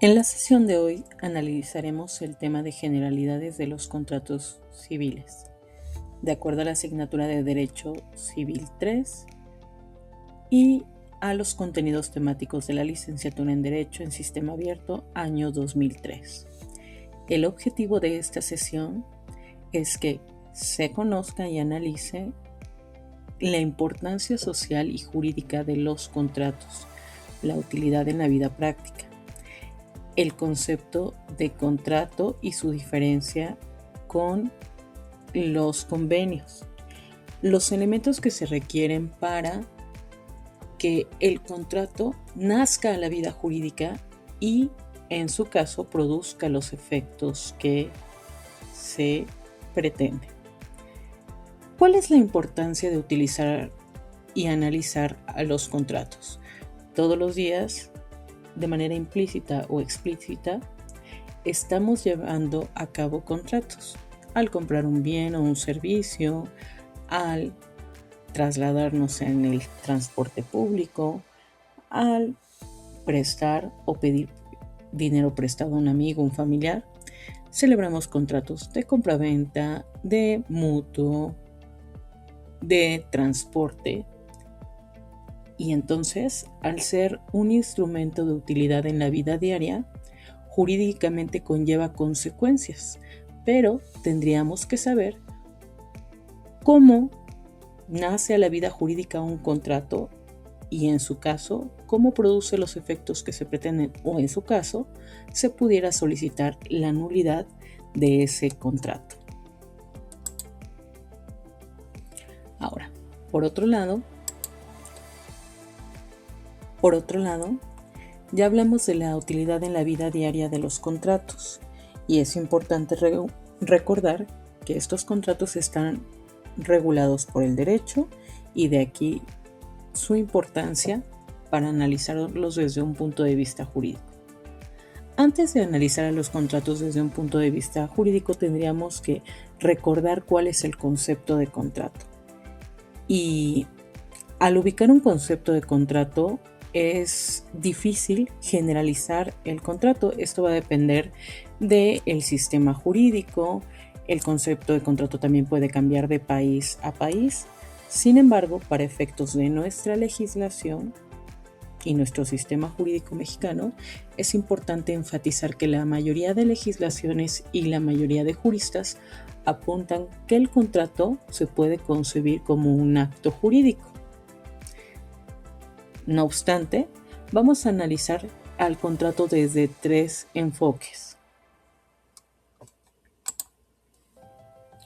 En la sesión de hoy analizaremos el tema de generalidades de los contratos civiles, de acuerdo a la asignatura de Derecho Civil 3 y a los contenidos temáticos de la licenciatura en Derecho en Sistema Abierto año 2003. El objetivo de esta sesión es que se conozca y analice la importancia social y jurídica de los contratos, la utilidad en la vida práctica, el concepto de contrato y su diferencia con los convenios, los elementos que se requieren para que el contrato nazca a la vida jurídica y, en su caso, produzca los efectos que se pretenden. ¿Cuál es la importancia de utilizar y analizar a los contratos? Todos los días, de manera implícita o explícita, estamos llevando a cabo contratos. Al comprar un bien o un servicio, al trasladarnos en el transporte público, al prestar o pedir dinero prestado a un amigo, un familiar, celebramos contratos de compraventa, de mutuo, de transporte. Y entonces, al ser un instrumento de utilidad en la vida diaria, jurídicamente conlleva consecuencias, pero tendríamos que saber cómo nace a la vida jurídica un contrato y, en su caso, cómo produce los efectos que se pretenden, o en su caso, se pudiera solicitar la nulidad de ese contrato. Ahora, por otro lado, ya hablamos de la utilidad en la vida diaria de los contratos y es importante recordar que estos contratos están regulados por el derecho y de aquí su importancia para analizarlos desde un punto de vista jurídico. Antes de analizar a los contratos desde un punto de vista jurídico, tendríamos que recordar cuál es el concepto de contrato. Y al ubicar un concepto de contrato, es difícil generalizar el contrato. Esto va a depender del sistema jurídico. El concepto de contrato también puede cambiar de país a país. Sin embargo, para efectos de nuestra legislación y nuestro sistema jurídico mexicano, es importante enfatizar que la mayoría de legislaciones y la mayoría de juristas apuntan que el contrato se puede concebir como un acto jurídico. No obstante, vamos a analizar al contrato desde 3 enfoques.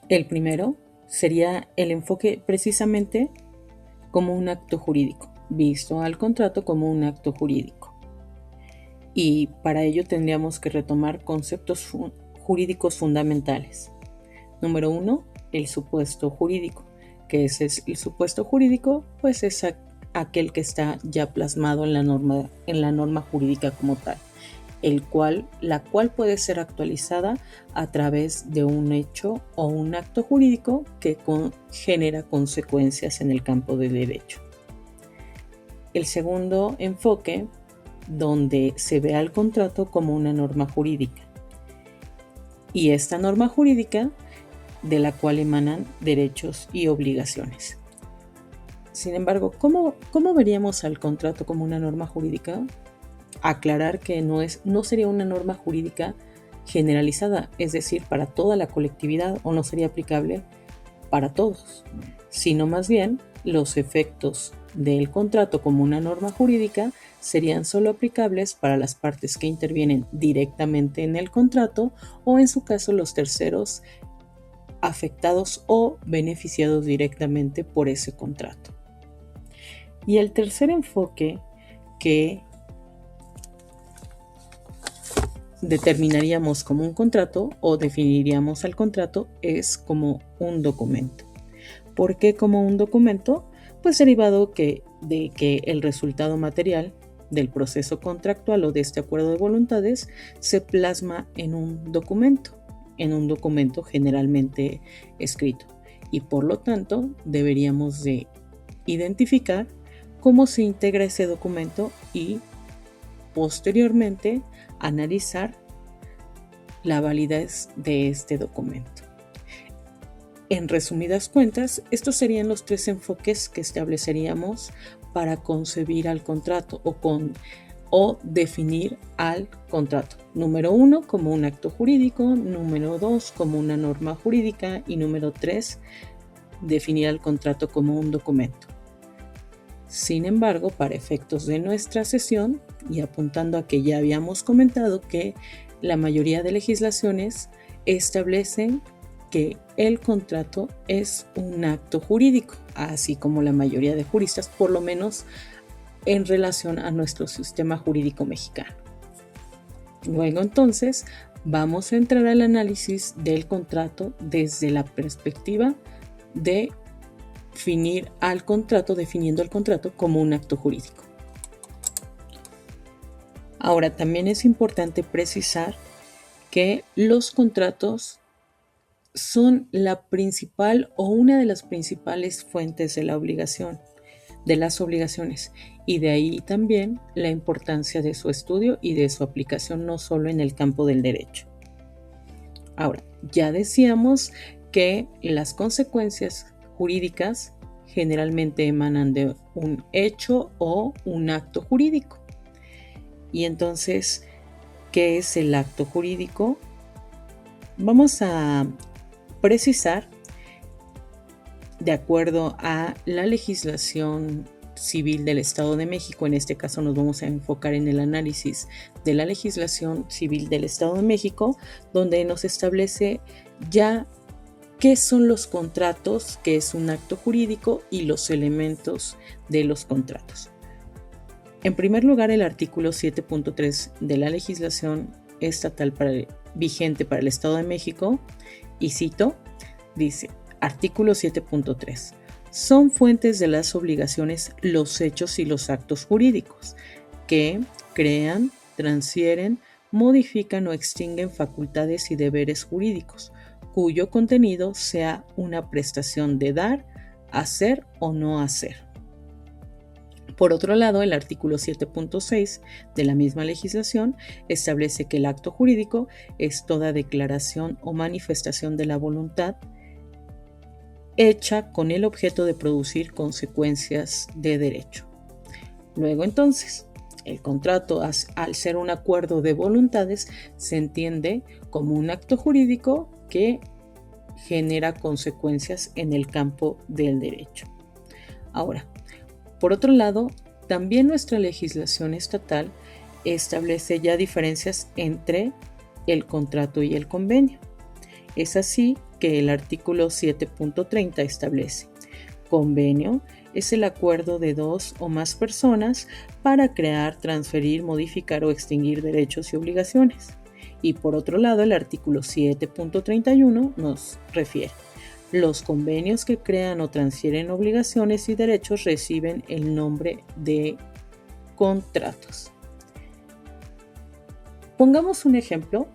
El primero sería el enfoque precisamente como un acto jurídico, visto al contrato como un acto jurídico. Y para ello tendríamos que retomar conceptos jurídicos fundamentales. Número 1, el supuesto jurídico. ¿Qué es el supuesto jurídico? Pues es aquel que está ya plasmado en la norma jurídica como tal, la cual puede ser actualizada a través de un hecho o un acto jurídico que genera consecuencias en el campo del derecho. El segundo enfoque, donde se ve al contrato como una norma jurídica, y esta norma jurídica de la cual emanan derechos y obligaciones. Sin embargo, ¿cómo veríamos al contrato como una norma jurídica? Aclarar que no sería una norma jurídica generalizada, es decir, para toda la colectividad, o no sería aplicable para todos, sino más bien los efectos del contrato como una norma jurídica serían solo aplicables para las partes que intervienen directamente en el contrato o, en su caso, los terceros afectados o beneficiados directamente por ese contrato. Y el tercer enfoque que determinaríamos como un contrato o definiríamos al contrato es como un documento. ¿Por qué como un documento? Pues derivado de que el resultado material del proceso contractual o de este acuerdo de voluntades se plasma en un documento generalmente escrito, y por lo tanto deberíamos de identificar cómo se integra ese documento y posteriormente analizar la validez de este documento. En resumidas cuentas, estos serían los 3 enfoques que estableceríamos para concebir al contrato o definir al contrato. Número 1, como un acto jurídico. Número 2, como una norma jurídica. Y número 3, definir al contrato como un documento. Sin embargo, para efectos de nuestra sesión, y apuntando a que ya habíamos comentado que la mayoría de legislaciones establecen que el contrato es un acto jurídico, así como la mayoría de juristas, por lo menos en relación a nuestro sistema jurídico mexicano. Luego entonces vamos a entrar al análisis del contrato desde la perspectiva de definiendo al contrato como un acto jurídico. Ahora, también es importante precisar que los contratos son la principal o una de las principales fuentes de las obligaciones, y de ahí también la importancia de su estudio y de su aplicación no solo en el campo del derecho. Ahora, ya decíamos que las consecuencias jurídicas generalmente emanan de un hecho o un acto jurídico. Y entonces, ¿qué es el acto jurídico? Vamos a precisar, de acuerdo a la legislación civil del Estado de México, en este caso nos vamos a enfocar en el análisis de la legislación civil del Estado de México, donde nos establece ya qué son los contratos, qué es un acto jurídico y los elementos de los contratos. En primer lugar, el artículo 7.3 de la legislación estatal vigente para el Estado de México, y cito, dice, artículo 7.3, son fuentes de las obligaciones los hechos y los actos jurídicos que crean, transfieren, modifican o extinguen facultades y deberes jurídicos, cuyo contenido sea una prestación de dar, hacer o no hacer. Por otro lado, el artículo 7.6 de la misma legislación establece que el acto jurídico es toda declaración o manifestación de la voluntad hecha con el objeto de producir consecuencias de derecho. Luego entonces, el contrato, al ser un acuerdo de voluntades, se entiende como un acto jurídico que genera consecuencias en el campo del derecho. Ahora, por otro lado, también nuestra legislación estatal establece ya diferencias entre el contrato y el convenio. Es así que el artículo 7.30 establece: convenio es el acuerdo de 2 o más personas para crear, transferir, modificar o extinguir derechos y obligaciones. Y por otro lado, el artículo 7.31 nos refiere: los convenios que crean o transfieren obligaciones y derechos reciben el nombre de contratos. Pongamos un ejemplo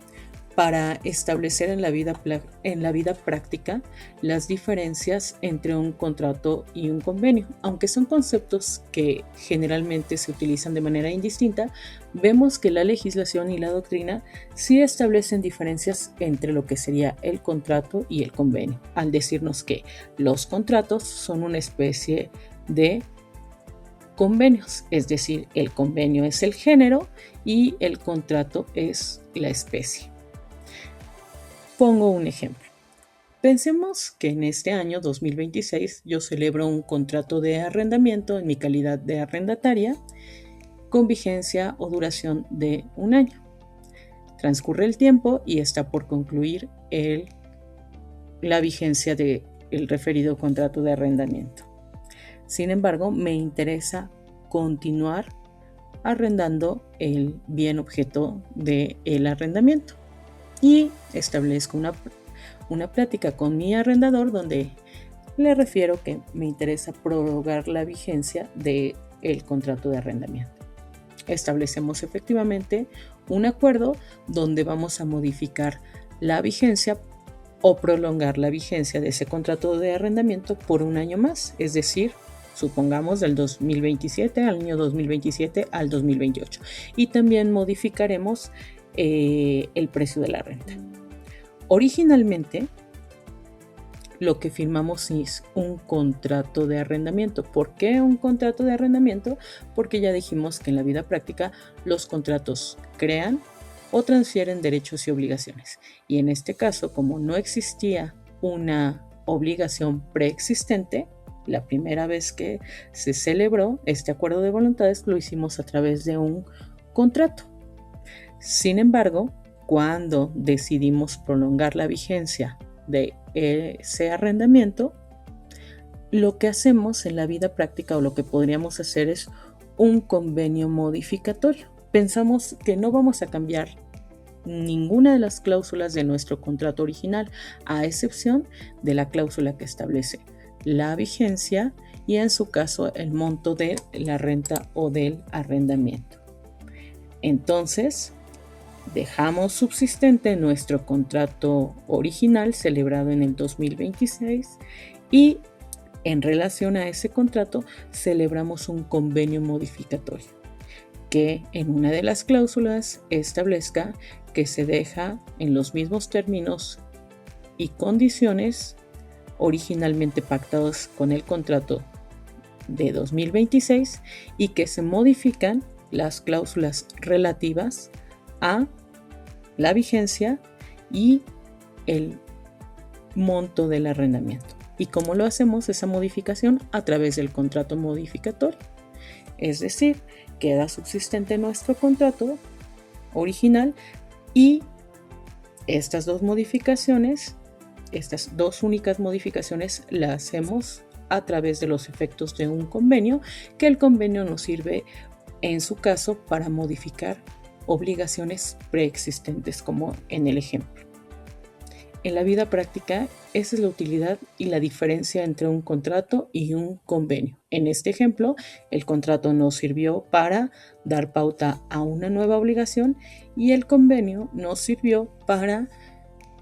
para establecer en la vida práctica las diferencias entre un contrato y un convenio. Aunque son conceptos que generalmente se utilizan de manera indistinta, vemos que la legislación y la doctrina sí establecen diferencias entre lo que sería el contrato y el convenio, al decirnos que los contratos son una especie de convenios, es decir, el convenio es el género y el contrato es la especie. Pongo un ejemplo. Pensemos que en este año 2026 yo celebro un contrato de arrendamiento en mi calidad de arrendataria con vigencia o duración de 1 año. Transcurre el tiempo y está por concluir la vigencia del referido contrato de arrendamiento. Sin embargo, me interesa continuar arrendando el bien objeto del arrendamiento y establezco una plática con mi arrendador donde le refiero que me interesa prorrogar la vigencia del contrato de arrendamiento. Establecemos efectivamente un acuerdo donde vamos a modificar la vigencia o prolongar la vigencia de ese contrato de arrendamiento por 1 año más, es decir, supongamos del 2027 al año 2027 al 2028. Y también modificaremos el precio de la renta. Originalmente, lo que firmamos es un contrato de arrendamiento. ¿Por qué un contrato de arrendamiento? Porque ya dijimos que en la vida práctica los contratos crean o transfieren derechos y obligaciones. Y en este caso, como no existía una obligación preexistente, la primera vez que se celebró este acuerdo de voluntades lo hicimos a través de un contrato. Sin embargo, cuando decidimos prolongar la vigencia de ese arrendamiento, lo que hacemos en la vida práctica o lo que podríamos hacer es un convenio modificatorio. Pensamos que no vamos a cambiar ninguna de las cláusulas de nuestro contrato original, a excepción de la cláusula que establece la vigencia y en su caso el monto de la renta o del arrendamiento. Entonces, dejamos subsistente nuestro contrato original celebrado en el 2026 y en relación a ese contrato celebramos un convenio modificatorio que en una de las cláusulas establezca que se deja en los mismos términos y condiciones originalmente pactados con el contrato de 2026 y que se modifican las cláusulas relativas a la vigencia y el monto del arrendamiento. ¿Y cómo lo hacemos esa modificación? A través del contrato modificatorio. Es decir, queda subsistente nuestro contrato original y estas dos únicas modificaciones las hacemos a través de los efectos de un convenio, que el convenio nos sirve en su caso para modificar obligaciones preexistentes, como en el ejemplo. En la vida práctica, esa es la utilidad y la diferencia entre un contrato y un convenio. En este ejemplo, el contrato nos sirvió para dar pauta a una nueva obligación y el convenio nos sirvió para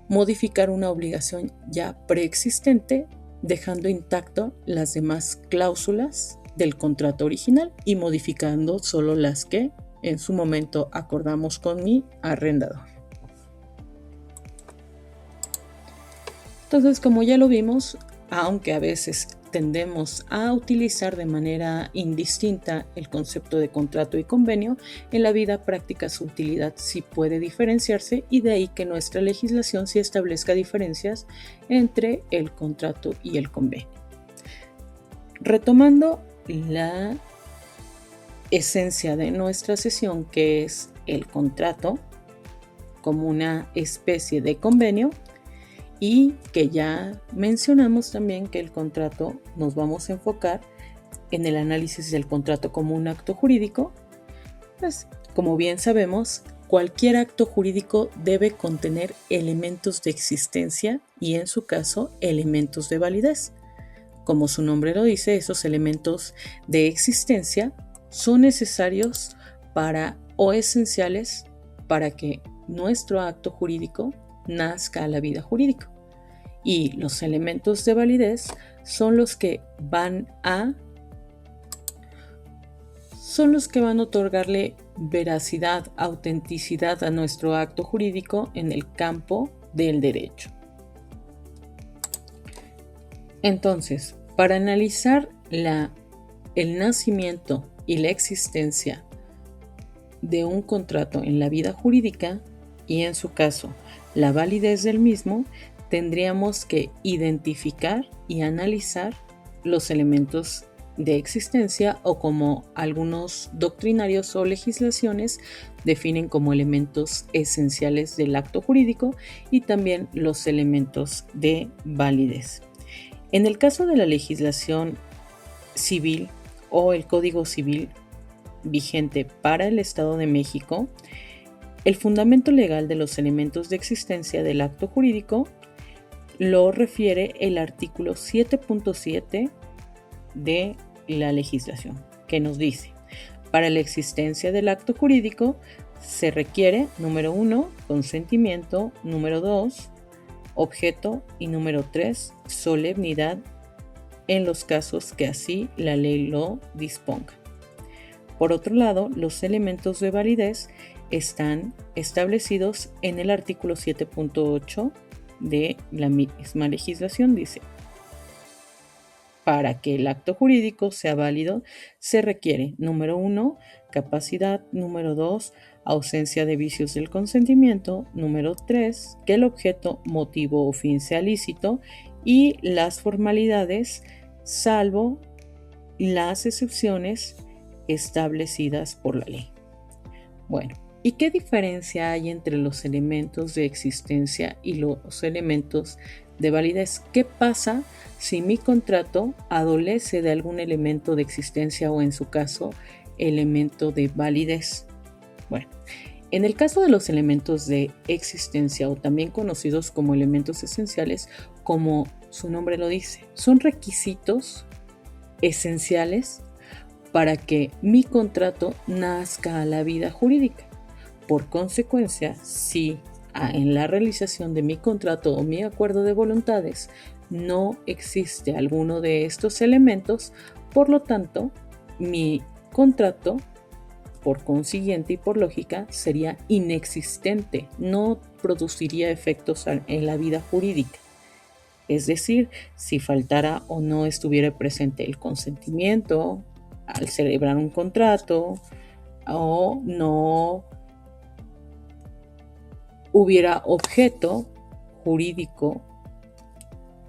modificar una obligación ya preexistente, dejando intacto las demás cláusulas del contrato original y modificando solo las que en su momento acordamos con mi arrendador. Entonces, como ya lo vimos, aunque a veces tendemos a utilizar de manera indistinta el concepto de contrato y convenio, en la vida práctica su utilidad sí puede diferenciarse y de ahí que nuestra legislación sí establezca diferencias entre el contrato y el convenio. Retomando la esencia de nuestra sesión, que es el contrato como una especie de convenio, y que ya mencionamos también que el contrato nos vamos a enfocar en el análisis del contrato como un acto jurídico. Pues, como bien sabemos, cualquier acto jurídico debe contener elementos de existencia y en su caso elementos de validez. Como su nombre lo dice, esos elementos de existencia son necesarios para o esenciales para que nuestro acto jurídico nazca a la vida jurídica. Y los elementos de validez son los que van a otorgarle veracidad, autenticidad a nuestro acto jurídico en el campo del derecho. Entonces, para analizar el nacimiento y la existencia de un contrato en la vida jurídica y en su caso la validez del mismo, tendríamos que identificar y analizar los elementos de existencia o como algunos doctrinarios o legislaciones definen como elementos esenciales del acto jurídico y también los elementos de validez. En el caso de la legislación civil o el Código Civil vigente para el Estado de México, el fundamento legal de los elementos de existencia del acto jurídico lo refiere el artículo 7.7 de la legislación, que nos dice: para la existencia del acto jurídico se requiere, número 1, consentimiento, número 2, objeto y número 3, solemnidad en los casos que así la ley lo disponga. Por otro lado, los elementos de validez están establecidos en el artículo 7.8 de la misma legislación. Dice: para que el acto jurídico sea válido, se requiere, número 1, capacidad, número 2, ausencia de vicios del consentimiento, número 3, que el objeto, motivo o fin sea lícito, y las formalidades, salvo las excepciones establecidas por la ley. Bueno, ¿y qué diferencia hay entre los elementos de existencia y los elementos de validez? ¿Qué pasa si mi contrato adolece de algún elemento de existencia o, en su caso, elemento de validez? Bueno, en el caso de los elementos de existencia, o también conocidos como elementos esenciales, como su nombre lo dice, son requisitos esenciales para que mi contrato nazca a la vida jurídica. Por consecuencia, si en la realización de mi contrato o mi acuerdo de voluntades no existe alguno de estos elementos, por lo tanto, mi contrato, por consiguiente y por lógica, sería inexistente, no produciría efectos en la vida jurídica. Es decir, si faltara o no estuviera presente el consentimiento al celebrar un contrato, o no hubiera objeto jurídico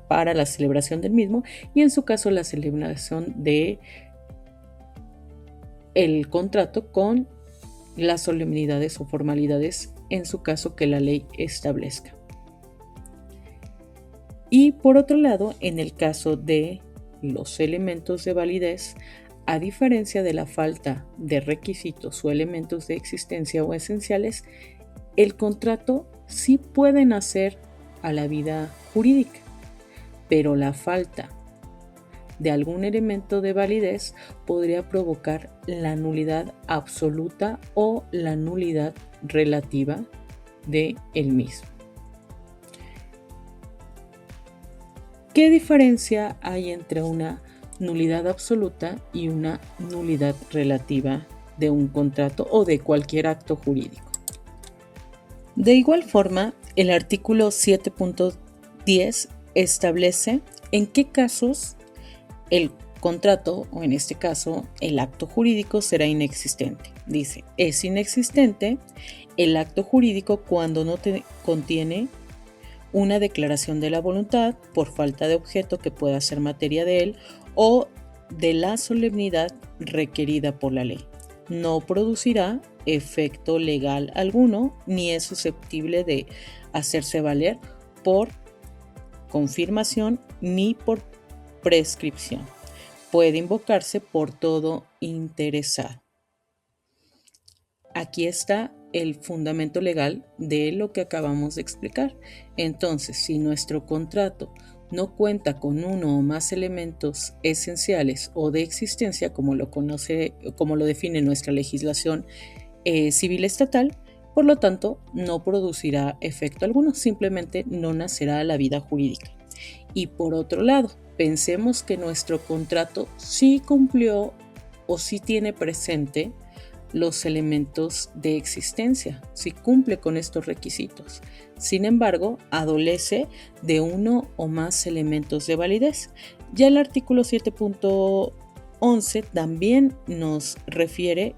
para la celebración del mismo, y en su caso la celebración de el contrato con las solemnidades o formalidades, en su caso, que la ley establezca. Y por otro lado, en el caso de los elementos de validez, a diferencia de la falta de requisitos o elementos de existencia o esenciales, el contrato sí puede nacer a la vida jurídica, pero la falta de algún elemento de validez podría provocar la nulidad absoluta o la nulidad relativa de el mismo. ¿Qué diferencia hay entre una nulidad absoluta y una nulidad relativa de un contrato o de cualquier acto jurídico? De igual forma, el artículo 7.10 establece en qué casos el contrato, o en este caso el acto jurídico, será inexistente. Dice: es inexistente el acto jurídico cuando no contiene una declaración de la voluntad por falta de objeto que pueda ser materia de él o de la solemnidad requerida por la ley. No producirá efecto legal alguno, ni es susceptible de hacerse valer por confirmación ni por prescripción. Puede invocarse por todo interesado. Aquí está el fundamento legal de lo que acabamos de explicar. Entonces, si nuestro contrato no cuenta con uno o más elementos esenciales o de existencia, como lo define nuestra legislación civil estatal, por lo tanto, no producirá efecto alguno, simplemente no nacerá a la vida jurídica. Y por otro lado, pensemos que nuestro contrato sí cumplió o sí tiene presente los elementos de existencia, sí cumple con estos requisitos. Sin embargo, adolece de uno o más elementos de validez. Ya el artículo 7.11 también nos refiere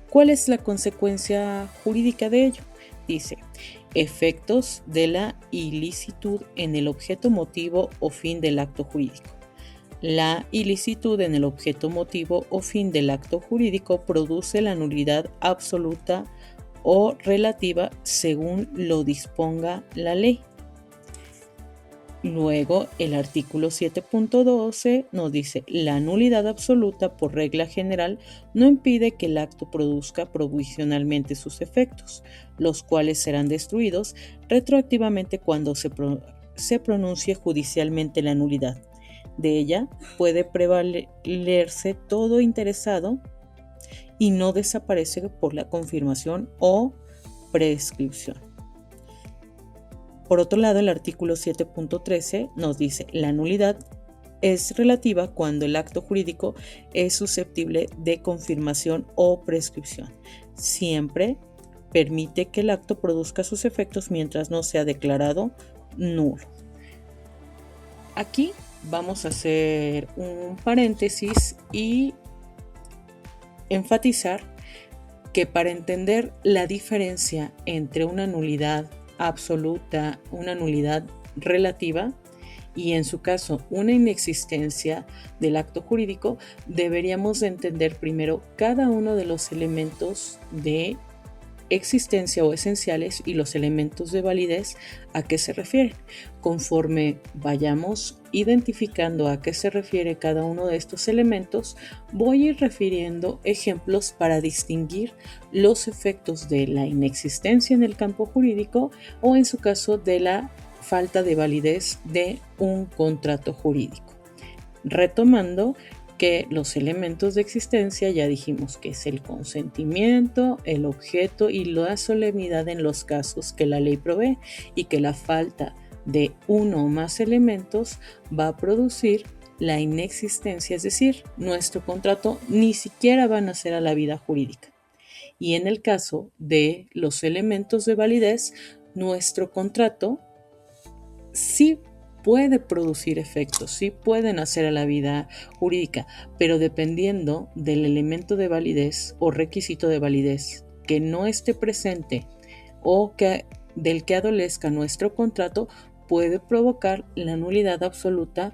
cuál es la consecuencia jurídica de ello. Dice: efectos de la ilicitud en el objeto, motivo o fin del acto jurídico. La ilicitud en el objeto, motivo o fin del acto jurídico produce la nulidad absoluta o relativa según lo disponga la ley. Luego, el artículo 7.12 nos dice: la nulidad absoluta, por regla general, no impide que el acto produzca provisionalmente sus efectos, los cuales serán destruidos retroactivamente cuando se pronuncie judicialmente la nulidad. De ella puede prevalerse todo interesado y no desaparece por la confirmación o prescripción. Por otro lado, el artículo 7.13 nos dice: la nulidad es relativa cuando el acto jurídico es susceptible de confirmación o prescripción. Siempre permite que el acto produzca sus efectos mientras no sea declarado nulo. Aquí vamos a hacer un paréntesis y enfatizar que para entender la diferencia entre una nulidad absoluta, una nulidad relativa y en su caso una inexistencia del acto jurídico, deberíamos de entender primero cada uno de los elementos de existencia o esenciales y los elementos de validez a qué se refieren. Conforme vayamos identificando a qué se refiere cada uno de estos elementos, voy a ir refiriendo ejemplos para distinguir los efectos de la inexistencia en el campo jurídico o en su caso de la falta de validez de un contrato jurídico. Retomando que los elementos de existencia ya dijimos que es el consentimiento, el objeto y la solemnidad en los casos que la ley provee, y que la falta de uno o más elementos va a producir la inexistencia, es decir, nuestro contrato ni siquiera va a nacer a la vida jurídica. Y en el caso de los elementos de validez, nuestro contrato sí puede producir efectos, sí pueden hacer a la vida jurídica, pero dependiendo del elemento de validez o requisito de validez que no esté presente o del que adolezca nuestro contrato, puede provocar la nulidad absoluta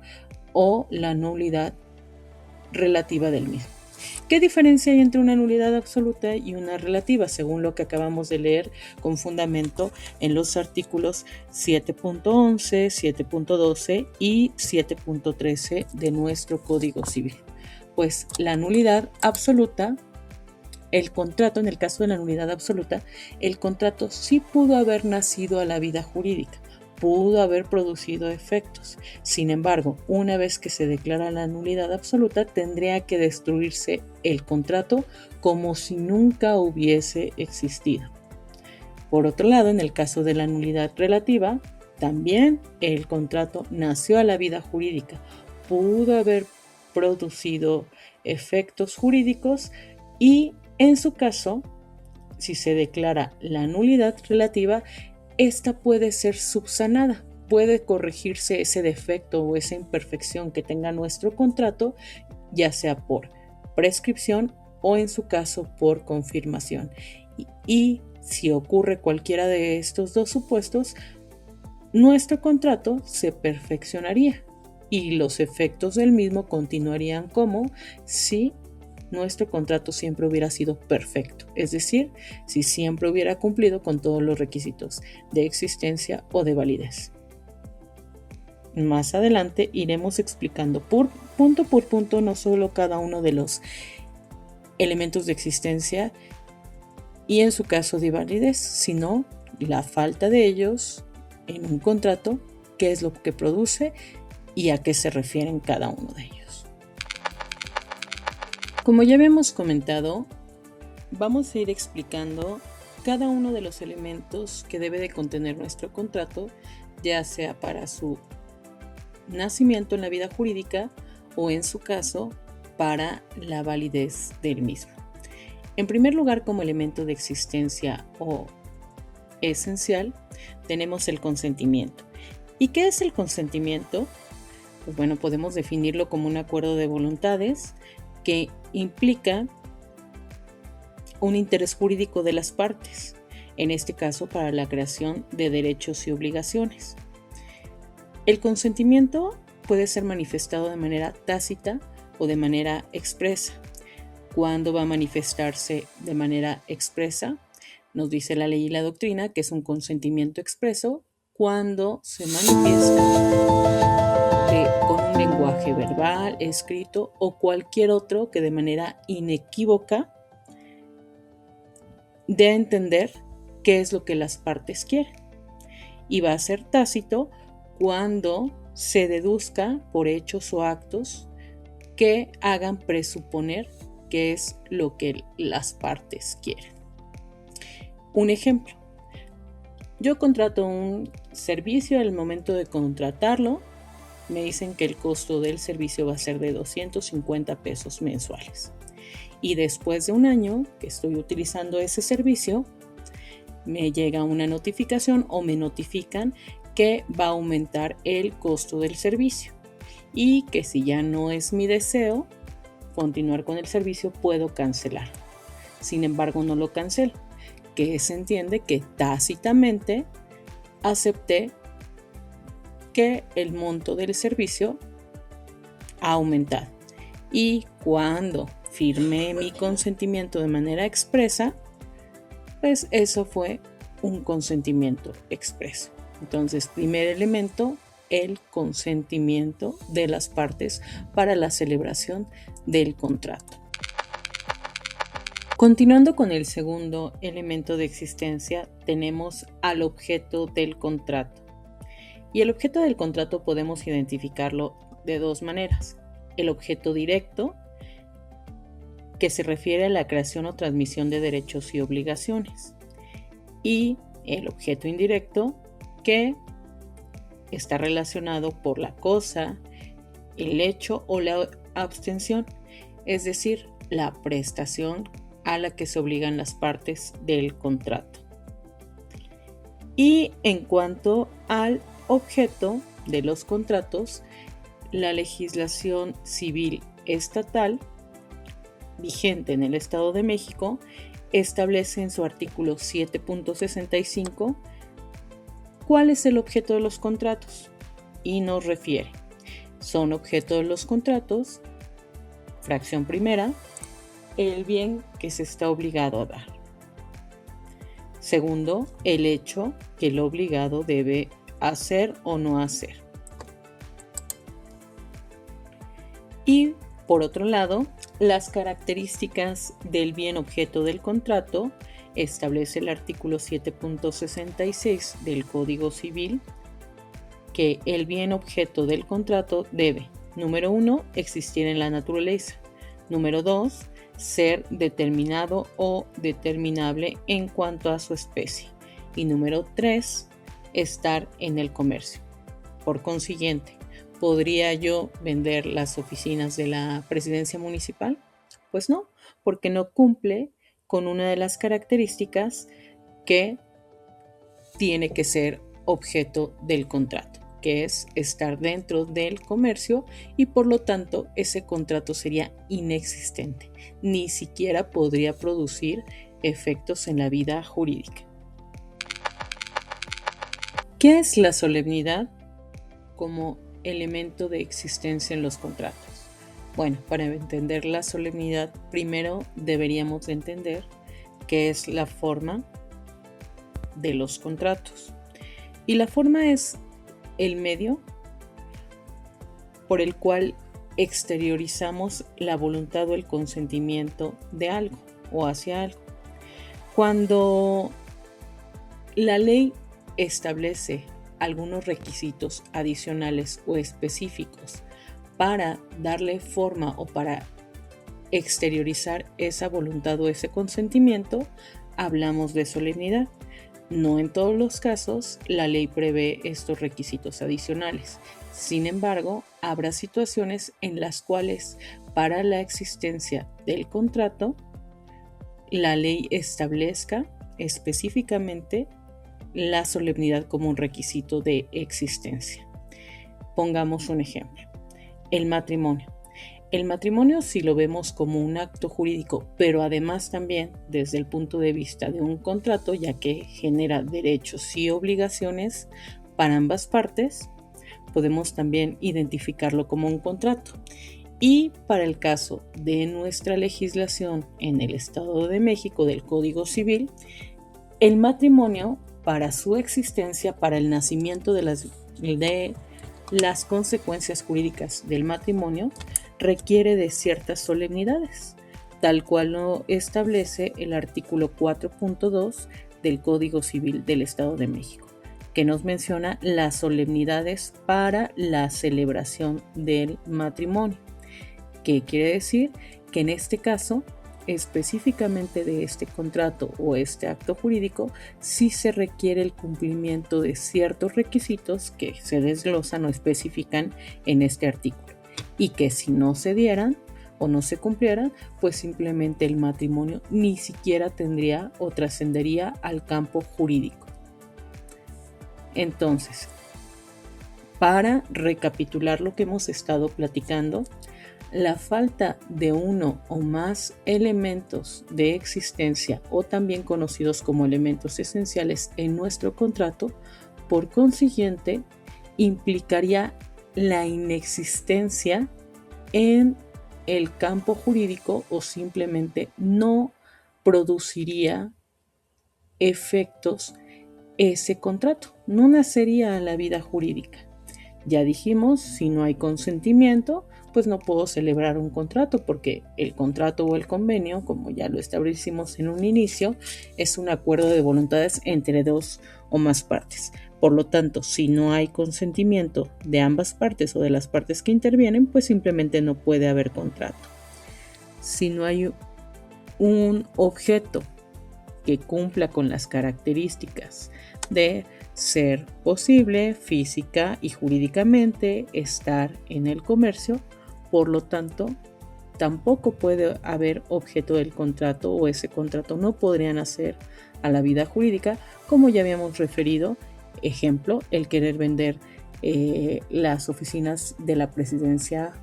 o la nulidad relativa del mismo. ¿Qué diferencia hay entre una nulidad absoluta y una relativa? Según lo que acabamos de leer con fundamento en los artículos 7.11, 7.12 y 7.13 de nuestro Código Civil. Pues la nulidad absoluta, el contrato, en el caso de la nulidad absoluta, el contrato sí pudo haber nacido a la vida jurídica, pudo haber producido efectos. Sin embargo, una vez que se declara la nulidad absoluta, tendría que destruirse el contrato como si nunca hubiese existido. Por otro lado, en el caso de la nulidad relativa, también el contrato nació a la vida jurídica, pudo haber producido efectos jurídicos y, en su caso, si se declara la nulidad relativa, esta puede ser subsanada, puede corregirse ese defecto o esa imperfección que tenga nuestro contrato, ya sea por prescripción o en su caso por confirmación. Y si ocurre cualquiera de estos dos supuestos, nuestro contrato se perfeccionaría y los efectos del mismo continuarían como si nuestro contrato siempre hubiera sido perfecto, es decir, si siempre hubiera cumplido con todos los requisitos de existencia o de validez. Más adelante iremos explicando por punto no solo cada uno de los elementos de existencia y en su caso de validez, sino la falta de ellos en un contrato, qué es lo que produce y a qué se refieren cada uno de ellos. Como ya habíamos comentado, vamos a ir explicando cada uno de los elementos que debe de contener nuestro contrato, ya sea para su nacimiento en la vida jurídica o en su caso para la validez del mismo. En primer lugar, como elemento de existencia o esencial, tenemos el consentimiento. ¿Y qué es el consentimiento? Pues bueno, podemos definirlo como un acuerdo de voluntades que implica un interés jurídico de las partes, en este caso para la creación de derechos y obligaciones. El consentimiento puede ser manifestado de manera tácita o de manera expresa. ¿Cuándo va a manifestarse de manera expresa? Nos dice la ley y la doctrina que es un consentimiento expreso cuando se manifiesta con un lenguaje verbal, escrito o cualquier otro que de manera inequívoca dé a entender qué es lo que las partes quieren. Y va a ser tácito cuando se deduzca por hechos o actos que hagan presuponer qué es lo que las partes quieren. Un ejemplo: yo contrato un servicio. Al momento de contratarlo, me dicen que el costo del servicio va a ser de 250 pesos mensuales. Y después de un año que estoy utilizando ese servicio, me llega una notificación o me notifican que va a aumentar el costo del servicio y que si ya no es mi deseo continuar con el servicio, puedo cancelar. Sin embargo, no lo cancelo, que se entiende que tácitamente acepté que el monto del servicio ha aumentado. Y cuando firmé mi consentimiento de manera expresa, pues eso fue un consentimiento expreso. Entonces, primer elemento, el consentimiento de las partes para la celebración del contrato. Continuando con el segundo elemento de existencia, tenemos al objeto del contrato. Y el objeto del contrato podemos identificarlo de dos maneras. El objeto directo, que se refiere a la creación o transmisión de derechos y obligaciones. Y el objeto indirecto, que está relacionado por la cosa, el hecho o la abstención, es decir, la prestación a la que se obligan las partes del contrato. Y en cuanto al objeto de los contratos, la legislación civil estatal vigente en el Estado de México establece en su artículo 7.65 cuál es el objeto de los contratos y nos refiere: son objeto de los contratos, fracción primera, el bien que se está obligado a dar. Segundo, el hecho que el obligado debe hacer o no hacer. Y por otro lado, las características del bien objeto del contrato establece el artículo 7.66 del Código Civil que el bien objeto del contrato debe, número 1, existir en la naturaleza, número 2, ser determinado o determinable en cuanto a su especie, y número 3, estar en el comercio. Por consiguiente, ¿podría yo vender las oficinas de la presidencia municipal? Pues no, porque no cumple con una de las características que tiene que ser objeto del contrato, que es estar dentro del comercio, y por lo tanto ese contrato sería inexistente, ni siquiera podría producir efectos en la vida jurídica. ¿Qué es la solemnidad como elemento de existencia en los contratos? Bueno, para entender la solemnidad, primero deberíamos entender qué es la forma de los contratos. Y la forma es el medio por el cual exteriorizamos la voluntad o el consentimiento de algo o hacia algo. Cuando la ley establece algunos requisitos adicionales o específicos para darle forma o para exteriorizar esa voluntad o ese consentimiento, hablamos de solemnidad. No en todos los casos la ley prevé estos requisitos adicionales. Sin embargo, habrá situaciones en las cuales para la existencia del contrato, la ley establezca específicamente la solemnidad como un requisito de existencia. Pongamos un ejemplo. El matrimonio. El matrimonio, si lo vemos como un acto jurídico, pero además también desde el punto de vista de un contrato, ya que genera derechos y obligaciones para ambas partes, podemos también identificarlo como un contrato. Y para el caso de nuestra legislación en el Estado de México del Código Civil, el matrimonio, para su existencia, para el nacimiento de las consecuencias jurídicas del matrimonio, requiere de ciertas solemnidades, tal cual lo establece el artículo 4.2 del Código Civil del Estado de México, que nos menciona las solemnidades para la celebración del matrimonio, que quiere decir que en este caso específicamente de este contrato o este acto jurídico, sí se requiere el cumplimiento de ciertos requisitos que se desglosan o especifican en este artículo, y que si no se dieran o no se cumplieran, pues simplemente el matrimonio ni siquiera tendría o trascendería al campo jurídico. Entonces, para recapitular lo que hemos estado platicando, la falta de uno o más elementos de existencia, o también conocidos como elementos esenciales en nuestro contrato, por consiguiente, implicaría la inexistencia en el campo jurídico, o simplemente no produciría efectos ese contrato, no nacería a la vida jurídica. Ya dijimos, si no hay consentimiento, pues no puedo celebrar un contrato, porque el contrato o el convenio, como ya lo establecimos en un inicio, es un acuerdo de voluntades entre dos o más partes. Por lo tanto, si no hay consentimiento de ambas partes o de las partes que intervienen, pues simplemente no puede haber contrato. Si no hay un objeto que cumpla con las características de ser posible física y jurídicamente estar en el comercio, por lo tanto, tampoco puede haber objeto del contrato, o ese contrato no podría nacer a la vida jurídica, como ya habíamos referido. Ejemplo, el querer vender las oficinas de la presidencia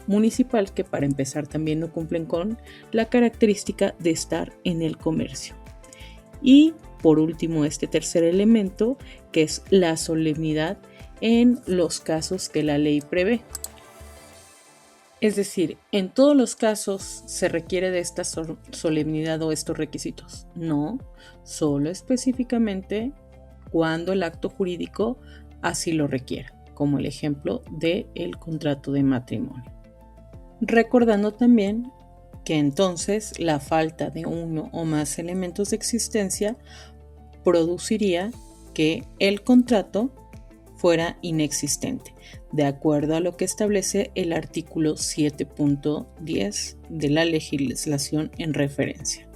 municipal, que para empezar también no cumplen con la característica de estar en el comercio. Y por último, este tercer elemento, que es la solemnidad en los casos que la ley prevé. Es decir, ¿en todos los casos se requiere de esta solemnidad o estos requisitos? No, solo específicamente cuando el acto jurídico así lo requiera, como el ejemplo del contrato de matrimonio. Recordando también que entonces la falta de uno o más elementos de existencia produciría que el contrato fuera inexistente, de acuerdo a lo que establece el artículo 7.10 de la legislación en referencia.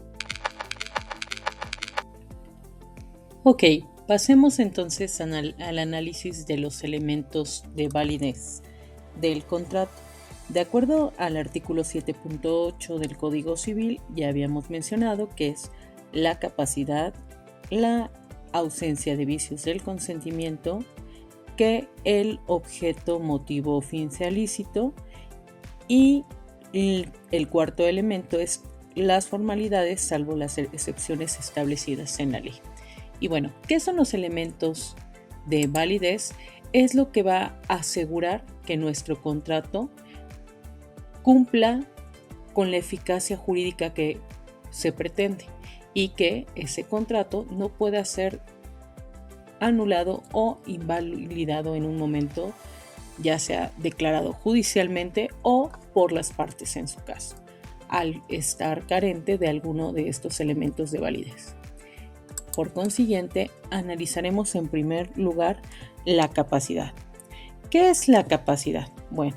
Ok, pasemos entonces al análisis de los elementos de validez del contrato. De acuerdo al artículo 7.8 del Código Civil, ya habíamos mencionado que es la capacidad, la ausencia de vicios del consentimiento, que el objeto, motivo o fin sea lícito, y el cuarto elemento es las formalidades, salvo las excepciones establecidas en la ley. Y bueno, ¿qué son los elementos de validez? Es lo que va a asegurar que nuestro contrato cumpla con la eficacia jurídica que se pretende, y que ese contrato no pueda ser anulado o invalidado en un momento, ya sea declarado judicialmente o por las partes en su caso, al estar carente de alguno de estos elementos de validez. Por consiguiente, analizaremos en primer lugar la capacidad. ¿Qué es la capacidad? Bueno,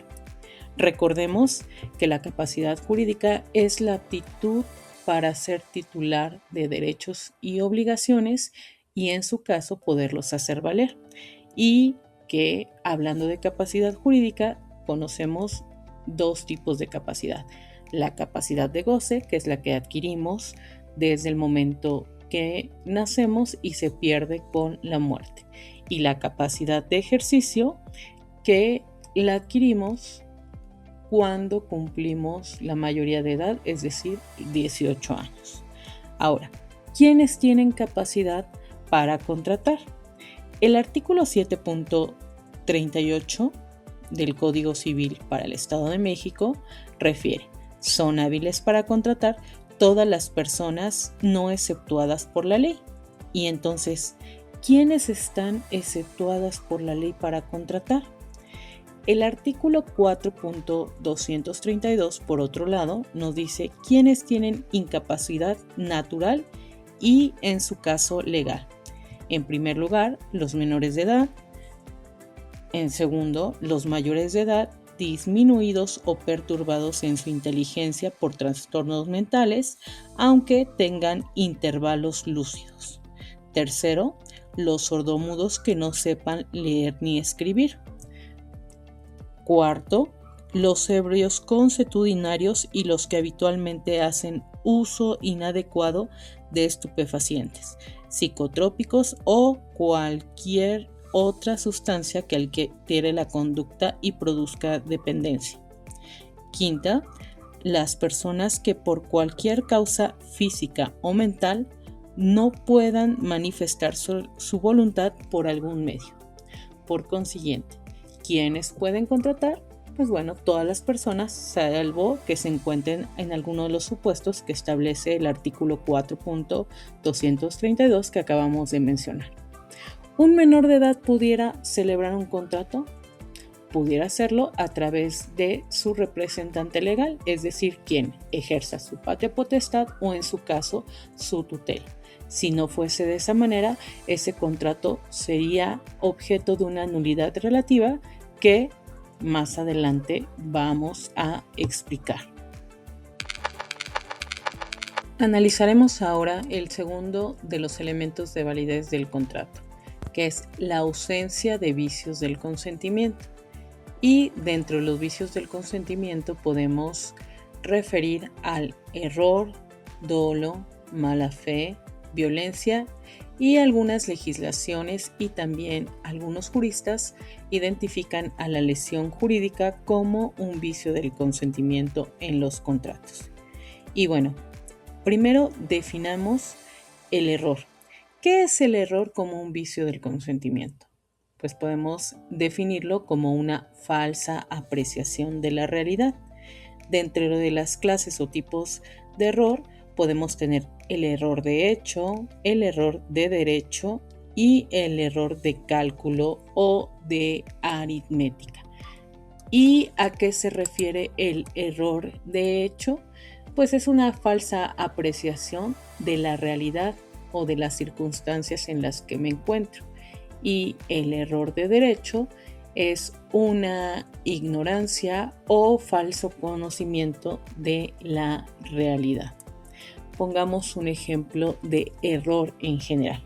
recordemos que la capacidad jurídica es la aptitud para ser titular de derechos y obligaciones, y en su caso poderlos hacer valer. Y que, hablando de capacidad jurídica, conocemos dos tipos de capacidad. La capacidad de goce, que es la que adquirimos desde el momento que nacemos y se pierde con la muerte. Y la capacidad de ejercicio, que la adquirimos cuando cumplimos la mayoría de edad, es decir, 18 años. Ahora, ¿quiénes tienen capacidad para contratar? El artículo 7.38 del Código Civil para el Estado de México refiere: son hábiles para contratar todas las personas no exceptuadas por la ley. Y entonces, ¿quiénes están exceptuadas por la ley para contratar? El artículo 4.232, por otro lado, nos dice quiénes tienen incapacidad natural y, en su caso, legal. En primer lugar, los menores de edad. En segundo, los mayores de edad. disminuidos o perturbados en su inteligencia por trastornos mentales, aunque tengan intervalos lúcidos. Tercero, los sordomudos que no sepan leer ni escribir. Cuarto, los ebrios consuetudinarios y los que habitualmente hacen uso inadecuado de estupefacientes, psicotrópicos o cualquier otra sustancia que altere la conducta y produzca dependencia. Quinta, las personas que por cualquier causa física o mental no puedan manifestar su voluntad por algún medio. Por consiguiente, ¿quiénes pueden contratar? Pues bueno, todas las personas, salvo que se encuentren en alguno de los supuestos que establece el artículo 4.232 que acabamos de mencionar. ¿Un menor de edad pudiera celebrar un contrato? Pudiera hacerlo a través de su representante legal, es decir, quien ejerza su patria potestad o, en su caso, su tutela. Si no fuese de esa manera, ese contrato sería objeto de una nulidad relativa que más adelante vamos a explicar. Analizaremos ahora el segundo de los elementos de validez del contrato, que es la ausencia de vicios del consentimiento. Y dentro de los vicios del consentimiento podemos referir al error, dolo, mala fe, violencia, y algunas legislaciones y también algunos juristas identifican a la lesión jurídica como un vicio del consentimiento en los contratos. Y bueno, primero definamos el error. ¿Qué es el error como un vicio del consentimiento? Pues podemos definirlo como una falsa apreciación de la realidad. Dentro de las clases o tipos de error podemos tener el error de hecho, el error de derecho y el error de cálculo o de aritmética. ¿Y a qué se refiere el error de hecho? Pues es una falsa apreciación de la realidad o de las circunstancias en las que me encuentro. Y el error de derecho es una ignorancia o falso conocimiento de la realidad. Pongamos un ejemplo de error en general.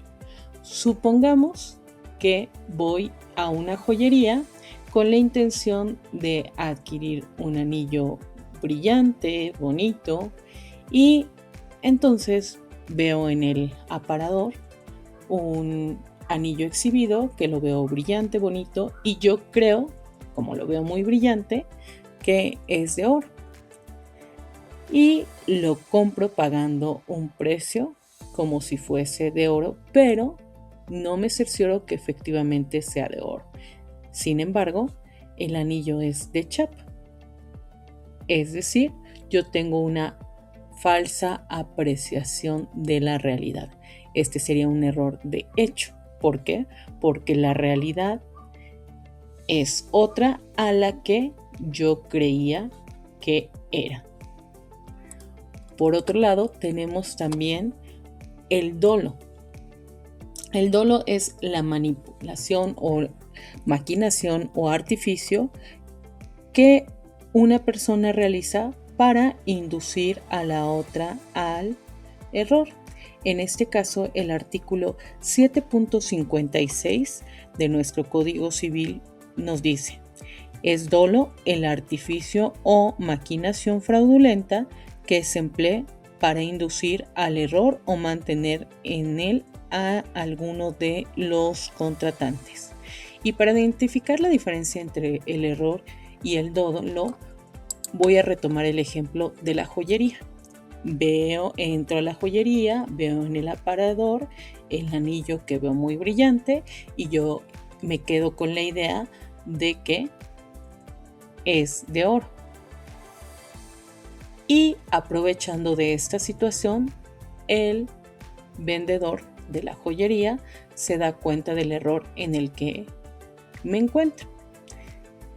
Supongamos que voy a una joyería con la intención de adquirir un anillo brillante, bonito, y entonces veo en el aparador un anillo exhibido que lo veo brillante, bonito, y yo creo, como lo veo muy brillante, que es de oro. Y lo compro pagando un precio como si fuese de oro, pero no me cercioro que efectivamente sea de oro. Sin embargo, el anillo es de chapa. Es decir, yo tengo una falsa apreciación de la realidad. Este sería un error de hecho. ¿Por qué? Porque la realidad es otra a la que yo creía que era. Por otro lado, tenemos también el dolo. El dolo es la manipulación o maquinación o artificio que una persona realiza para inducir a la otra al error. En este caso, el artículo 7.56 de nuestro Código Civil nos dice: es dolo el artificio o maquinación fraudulenta que se emplee para inducir al error o mantener en él a alguno de los contratantes. Y para identificar la diferencia entre el error y el dolo, voy a retomar el ejemplo de la joyería. Entro a la joyería, veo en el aparador el anillo que veo muy brillante y yo me quedo con la idea de que es de oro. Y aprovechando de esta situación, el vendedor de la joyería se da cuenta del error en el que me encuentro.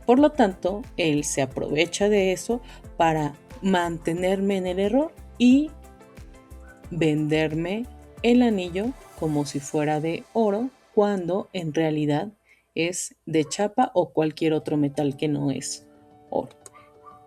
Por lo tanto, él se aprovecha de eso para mantenerme en el error y venderme el anillo como si fuera de oro, cuando en realidad es de chapa o cualquier otro metal que no es oro.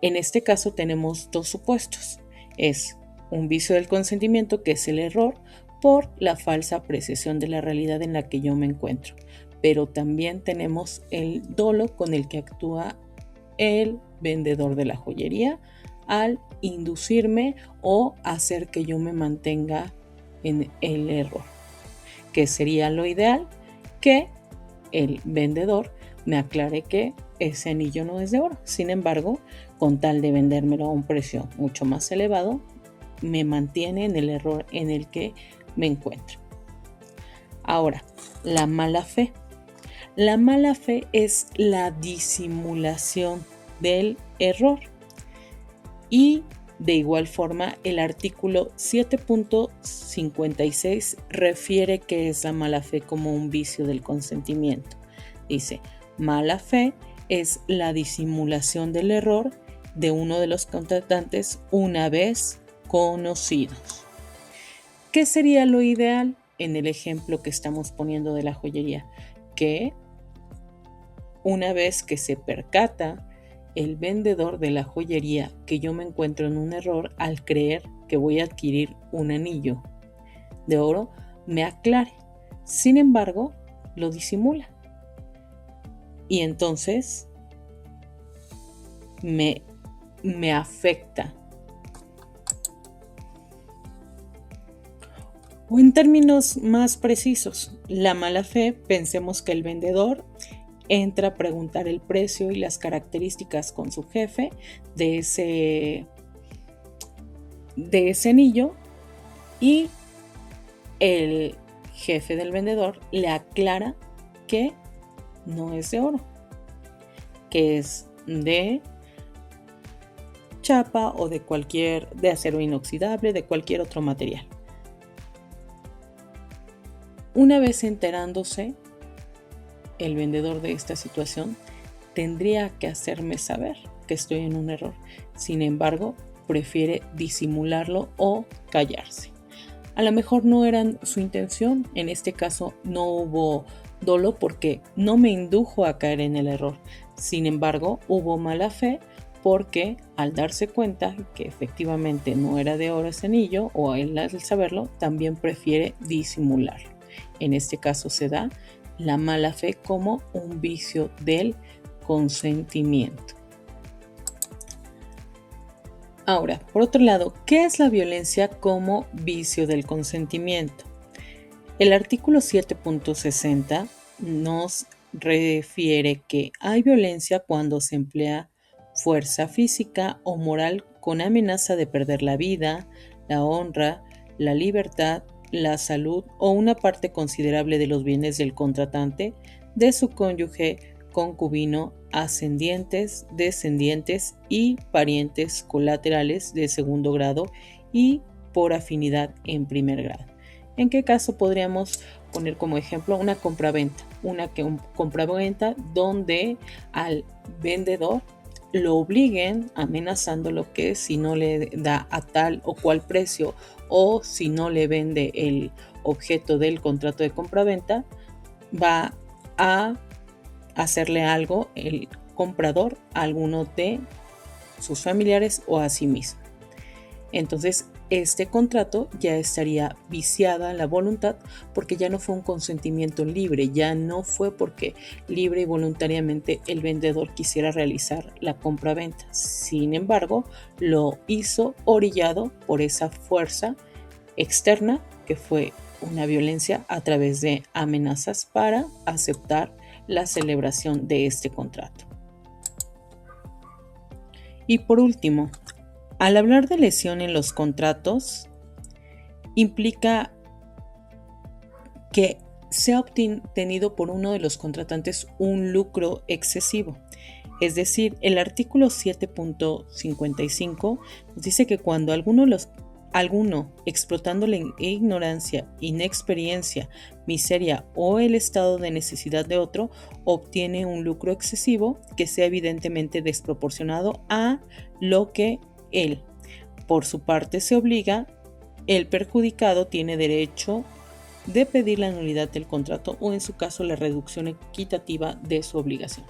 En este caso tenemos dos supuestos. Es un vicio del consentimiento, que es el error por la falsa apreciación de la realidad en la que yo me encuentro. Pero también tenemos el dolo con el que actúa el vendedor de la joyería al inducirme o hacer que yo me mantenga en el error, que sería lo ideal, que el vendedor me aclare que ese anillo no es de oro. Sin embargo, con tal de vendérmelo a un precio mucho más elevado, me mantiene en el error en el que me encuentro. Ahora, la mala fe. La mala fe es la disimulación del error. Y de igual forma, el artículo 7.56 refiere que es la mala fe como un vicio del consentimiento. Dice, mala fe es la disimulación del error de uno de los contratantes una vez conocidos. ¿Qué sería lo ideal en el ejemplo que estamos poniendo de la joyería? Que una vez que se percata el vendedor de la joyería que yo me encuentro en un error al creer que voy a adquirir un anillo de oro, me aclare. Sin embargo, lo disimula. Y entonces me afecta. O en términos más precisos, la mala fe, pensemos que el vendedor entra a preguntar el precio y las características con su jefe de ese anillo, y el jefe del vendedor le aclara que no es de oro, que es de chapa o de acero inoxidable, de cualquier otro material. Una vez enterándose el vendedor de esta situación, tendría que hacerme saber que estoy en un error. Sin embargo, prefiere disimularlo o callarse. A lo mejor no era su intención. En este caso no hubo dolo porque no me indujo a caer en el error. Sin embargo, hubo mala fe porque al darse cuenta que efectivamente no era de oro ese anillo, o él al saberlo, también prefiere disimularlo. En este caso se da la mala fe como un vicio del consentimiento. Ahora, por otro lado, ¿qué es la violencia como vicio del consentimiento? El artículo 7.60 nos refiere que hay violencia cuando se emplea fuerza física o moral con amenaza de perder la vida, la honra, la libertad, la salud o una parte considerable de los bienes del contratante, de su cónyuge, concubino, ascendientes, descendientes y parientes colaterales de segundo grado y por afinidad en primer grado. ¿En qué caso podríamos poner como ejemplo una compraventa? Un compraventa donde al vendedor lo obliguen amenazándolo que si no le da a tal o cual precio, o si no le vende el objeto del contrato de compraventa, va a hacerle algo el comprador a alguno de sus familiares o a sí mismo. Entonces, este contrato ya estaría viciada la voluntad porque ya no fue un consentimiento libre, ya no fue porque libre y voluntariamente el vendedor quisiera realizar la compra-venta. Sin embargo, lo hizo orillado por esa fuerza externa que fue una violencia a través de amenazas para aceptar la celebración de este contrato. Y por último, al hablar de lesión en los contratos, implica que se ha obtenido por uno de los contratantes un lucro excesivo. Es decir, el artículo 7.55 nos dice que cuando alguno, explotando la ignorancia, inexperiencia, miseria o el estado de necesidad de otro, obtiene un lucro excesivo que sea evidentemente desproporcionado a lo que él, por su parte, se obliga, el perjudicado tiene derecho de pedir la nulidad del contrato o, en su caso, la reducción equitativa de su obligación.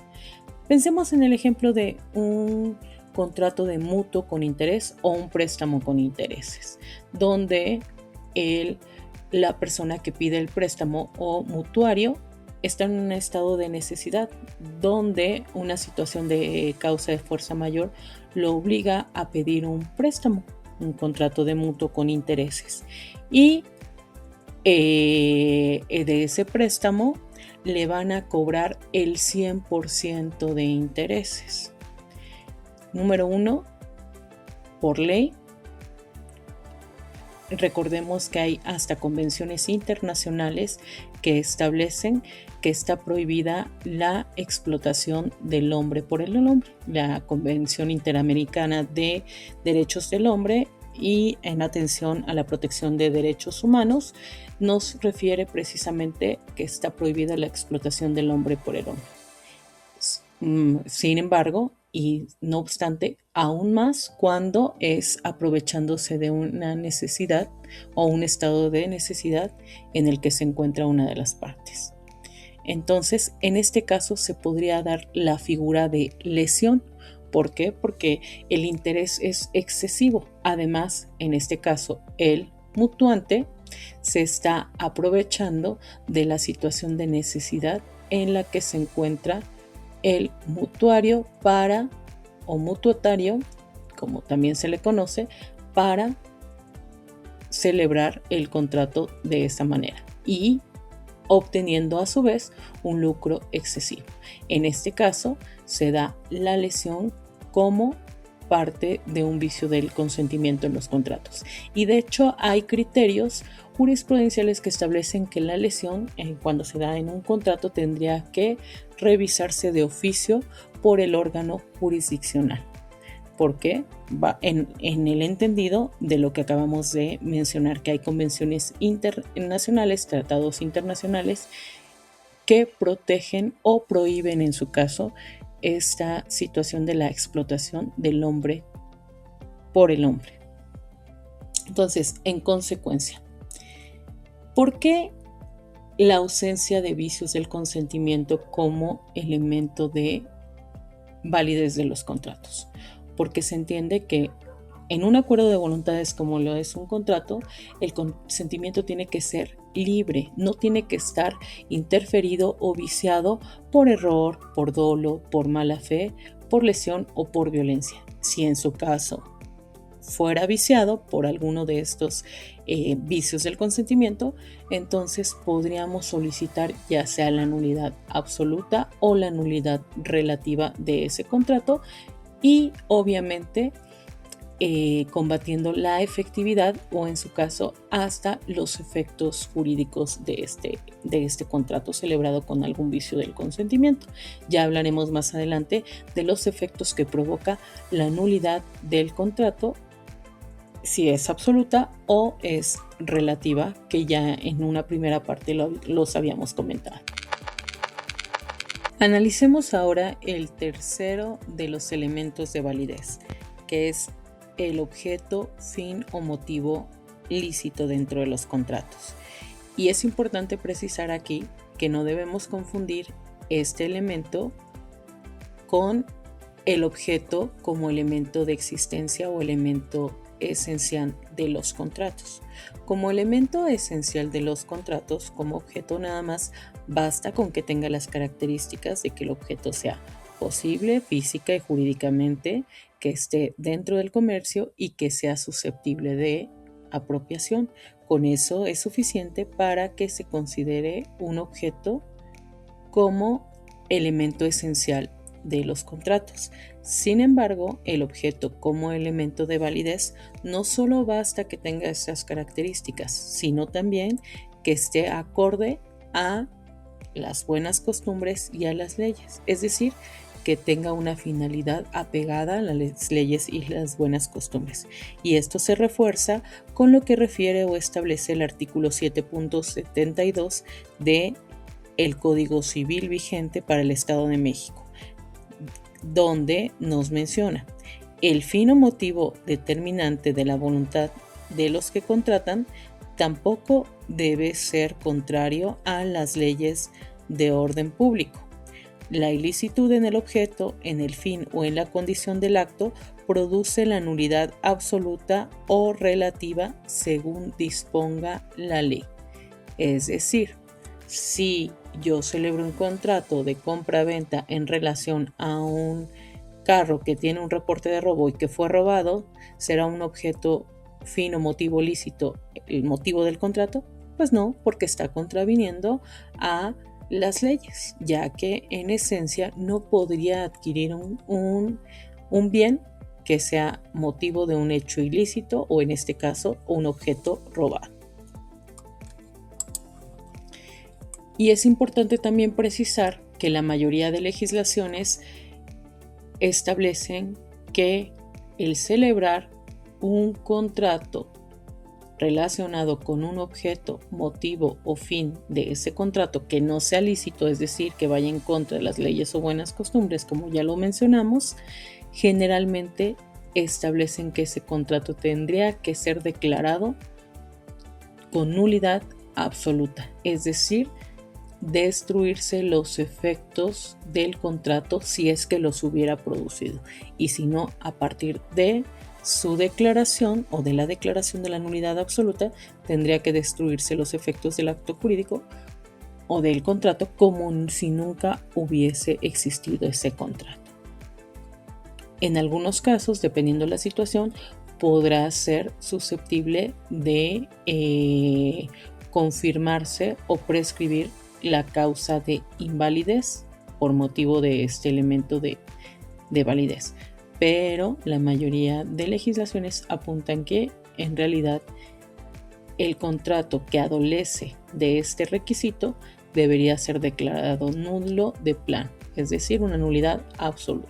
Pensemos en el ejemplo de un contrato de mutuo con interés o un préstamo con intereses, donde la persona que pide el préstamo o mutuario está en un estado de necesidad, donde una situación de causa de fuerza mayor lo obliga a pedir un préstamo, un contrato de mutuo con intereses. Y de ese préstamo le van a cobrar el 100% de intereses. Número 1, por ley. Recordemos que hay hasta convenciones internacionales que establecen que está prohibida la explotación del hombre por el hombre. La Convención Interamericana de Derechos del Hombre y en atención a la protección de derechos humanos nos refiere precisamente que está prohibida la explotación del hombre por el hombre. Sin embargo, y no obstante, aún más cuando es aprovechándose de una necesidad o un estado de necesidad en el que se encuentra una de las partes. Entonces, en este caso se podría dar la figura de lesión. ¿Por qué? Porque el interés es excesivo. Además, en este caso, el mutuante se está aprovechando de la situación de necesidad en la que se encuentra el mutuario o mutuatario, como también se le conoce, para celebrar el contrato de esa manera y obteniendo a su vez un lucro excesivo. En este caso se da la lesión como parte de un vicio del consentimiento en los contratos. Y de hecho hay criterios jurisprudenciales que establecen que la lesión, cuando se da en un contrato, tendría que revisarse de oficio por el órgano jurisdiccional. Porque va en el entendido de lo que acabamos de mencionar, que hay convenciones internacionales, tratados internacionales que protegen o prohíben en su caso esta situación de la explotación del hombre por el hombre. Entonces, en consecuencia, ¿por qué la ausencia de vicios del consentimiento como elemento de validez de los contratos? Porque se entiende que en un acuerdo de voluntades como lo es un contrato, el consentimiento tiene que ser libre, no tiene que estar interferido o viciado por error, por dolo, por mala fe, por lesión o por violencia. Si en su caso fuera viciado por alguno de estos vicios del consentimiento, entonces podríamos solicitar ya sea la nulidad absoluta o la nulidad relativa de ese contrato y obviamente combatiendo la efectividad o en su caso hasta los efectos jurídicos de este contrato celebrado con algún vicio del consentimiento. Ya hablaremos más adelante de los efectos que provoca la nulidad del contrato, si es absoluta o es relativa, que ya en una primera parte los habíamos comentado. Analicemos ahora el tercero de los elementos de validez, que es el objeto, fin o motivo lícito dentro de los contratos. Y es importante precisar aquí que no debemos confundir este elemento con el objeto como elemento de existencia o elemento esencial de los contratos. Como elemento esencial de los contratos, como objeto nada más basta con que tenga las características de que el objeto sea posible, física y jurídicamente, que esté dentro del comercio y que sea susceptible de apropiación. Con eso es suficiente para que se considere un objeto como elemento esencial de los contratos. Sin embargo, el objeto como elemento de validez no solo basta que tenga esas características, sino también que esté acorde a las buenas costumbres y a las leyes, es decir, que tenga una finalidad apegada a las leyes y las buenas costumbres. Y esto se refuerza con lo que refiere o establece el artículo 7.72 de el Código Civil vigente para el Estado de México, donde nos menciona el fin o motivo determinante de la voluntad de los que contratan tampoco debe ser contrario a las leyes de orden público. La ilicitud en el objeto, en el fin o en la condición del acto produce la nulidad absoluta o relativa según disponga la ley. Es decir, si yo celebro un contrato de compra-venta en relación a un carro que tiene un reporte de robo y que fue robado, ¿será un objeto fin o motivo lícito el motivo del contrato? Pues no, porque está contraviniendo a las leyes, ya que en esencia no podría adquirir un bien que sea motivo de un hecho ilícito o en este caso un objeto robado. Y es importante también precisar que la mayoría de legislaciones establecen que el celebrar un contrato relacionado con un objeto, motivo o fin de ese contrato que no sea lícito, es decir, que vaya en contra de las leyes o buenas costumbres, como ya lo mencionamos, generalmente establecen que ese contrato tendría que ser declarado con nulidad absoluta, es decir, destruirse los efectos del contrato si es que los hubiera producido, y si no, a partir de su declaración o de la declaración de la nulidad absoluta, tendría que destruirse los efectos del acto jurídico o del contrato como si nunca hubiese existido ese contrato. En algunos casos, dependiendo de la situación, podrá ser susceptible de confirmarse o prescribir la causa de invalidez por motivo de este elemento de validez. Pero la mayoría de legislaciones apuntan que en realidad el contrato que adolece de este requisito debería ser declarado nulo de plano, es decir, una nulidad absoluta.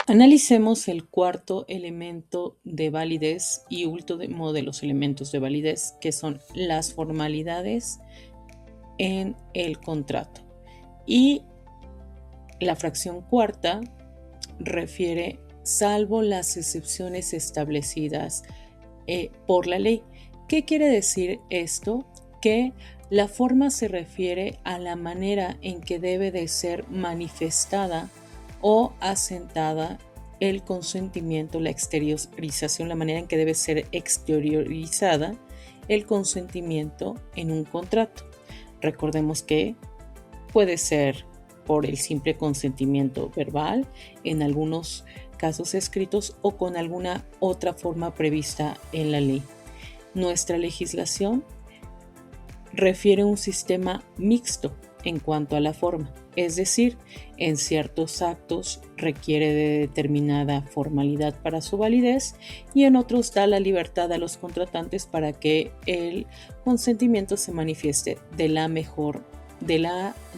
Analicemos el cuarto elemento de validez y último de los elementos de validez, que son las formalidades en el contrato. Y la fracción cuarta refiere salvo las excepciones establecidas por la ley. ¿Qué quiere decir esto? Que la forma se refiere a la manera en que debe de ser manifestada o asentada el consentimiento, la exteriorización, la manera en que debe ser exteriorizada el consentimiento en un contrato. Recordemos que puede ser por el simple consentimiento verbal, en algunos casos escritos o con alguna otra forma prevista en la ley. Nuestra legislación refiere a un sistema mixto en cuanto a la forma, es decir, en ciertos actos requiere de determinada formalidad para su validez y en otros da la libertad a los contratantes para que el consentimiento se manifieste de la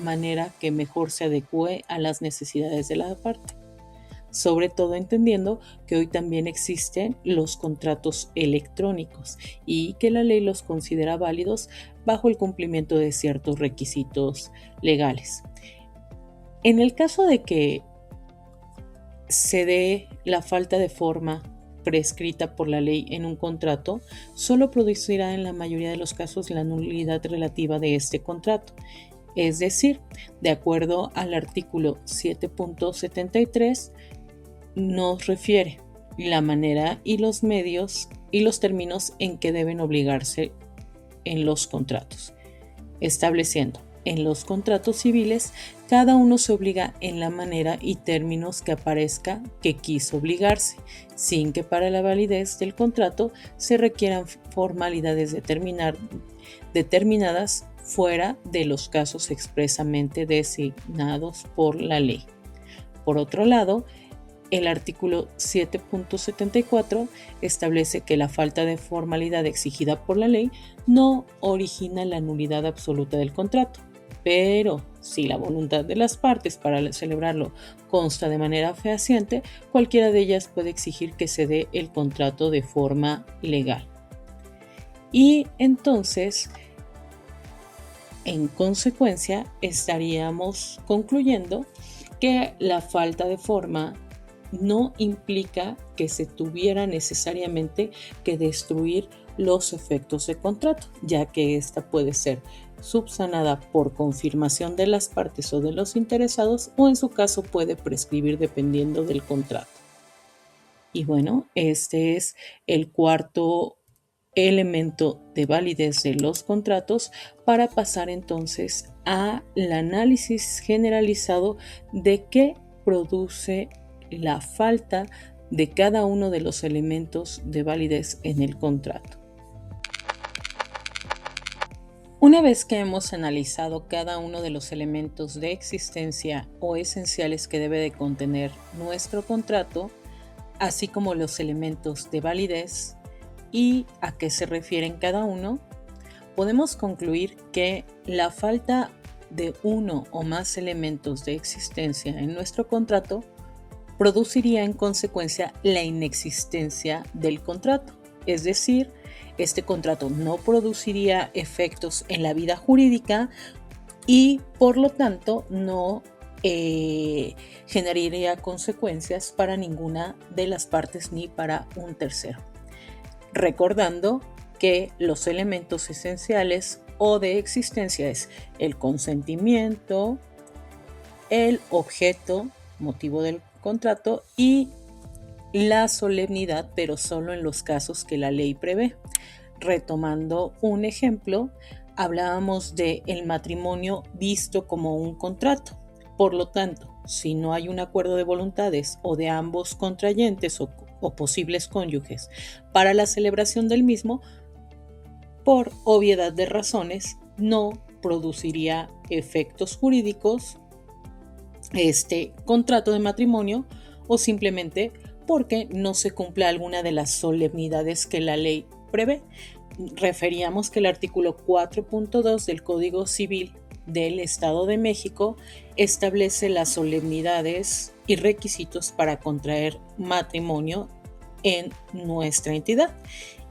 manera que mejor se adecue a las necesidades de la parte. Sobre todo entendiendo que hoy también existen los contratos electrónicos y que la ley los considera válidos bajo el cumplimiento de ciertos requisitos legales. En el caso de que se dé la falta de forma prescrita por la ley en un contrato, solo producirá en la mayoría de los casos la nulidad relativa de este contrato. Es decir, de acuerdo al artículo 7.73, nos refiere la manera y los medios y los términos en que deben obligarse en los contratos, estableciendo en los contratos civiles cada uno se obliga en la manera y términos que aparezca que quiso obligarse, sin que para la validez del contrato se requieran formalidades determinadas fuera de los casos expresamente designados por la ley. Por otro lado, el artículo 7.74 establece que la falta de formalidad exigida por la ley no origina la nulidad absoluta del contrato, pero si la voluntad de las partes para celebrarlo consta de manera fehaciente, cualquiera de ellas puede exigir que se dé el contrato de forma legal. Y entonces, en consecuencia, estaríamos concluyendo que la falta de forma no implica que se tuviera necesariamente que destruir los efectos de contrato, ya que esta puede ser subsanada por confirmación de las partes o de los interesados, o en su caso puede prescribir dependiendo del contrato. Y bueno, este es el cuarto elemento de validez de los contratos, para pasar entonces al análisis generalizado de qué produce la falta de cada uno de los elementos de validez en el contrato. Una vez que hemos analizado cada uno de los elementos de existencia o esenciales que debe de contener nuestro contrato, así como los elementos de validez y a qué se refieren cada uno, podemos concluir que la falta de uno o más elementos de existencia en nuestro contrato produciría en consecuencia la inexistencia del contrato. Es decir, este contrato no produciría efectos en la vida jurídica y por lo tanto no generaría consecuencias para ninguna de las partes ni para un tercero. Recordando que los elementos esenciales o de existencia es el consentimiento, el objeto, motivo del contrato, y la solemnidad, pero solo en los casos que la ley prevé. Retomando un ejemplo, hablábamos de el matrimonio visto como un contrato. Por lo tanto, si no hay un acuerdo de voluntades o de ambos contrayentes o posibles cónyuges para la celebración del mismo, por obviedad de razones, no produciría efectos jurídicos este contrato de matrimonio, o simplemente porque no se cumple alguna de las solemnidades que la ley prevé. Referíamos que el artículo 4.2 del Código Civil del Estado de México establece las solemnidades y requisitos para contraer matrimonio en nuestra entidad,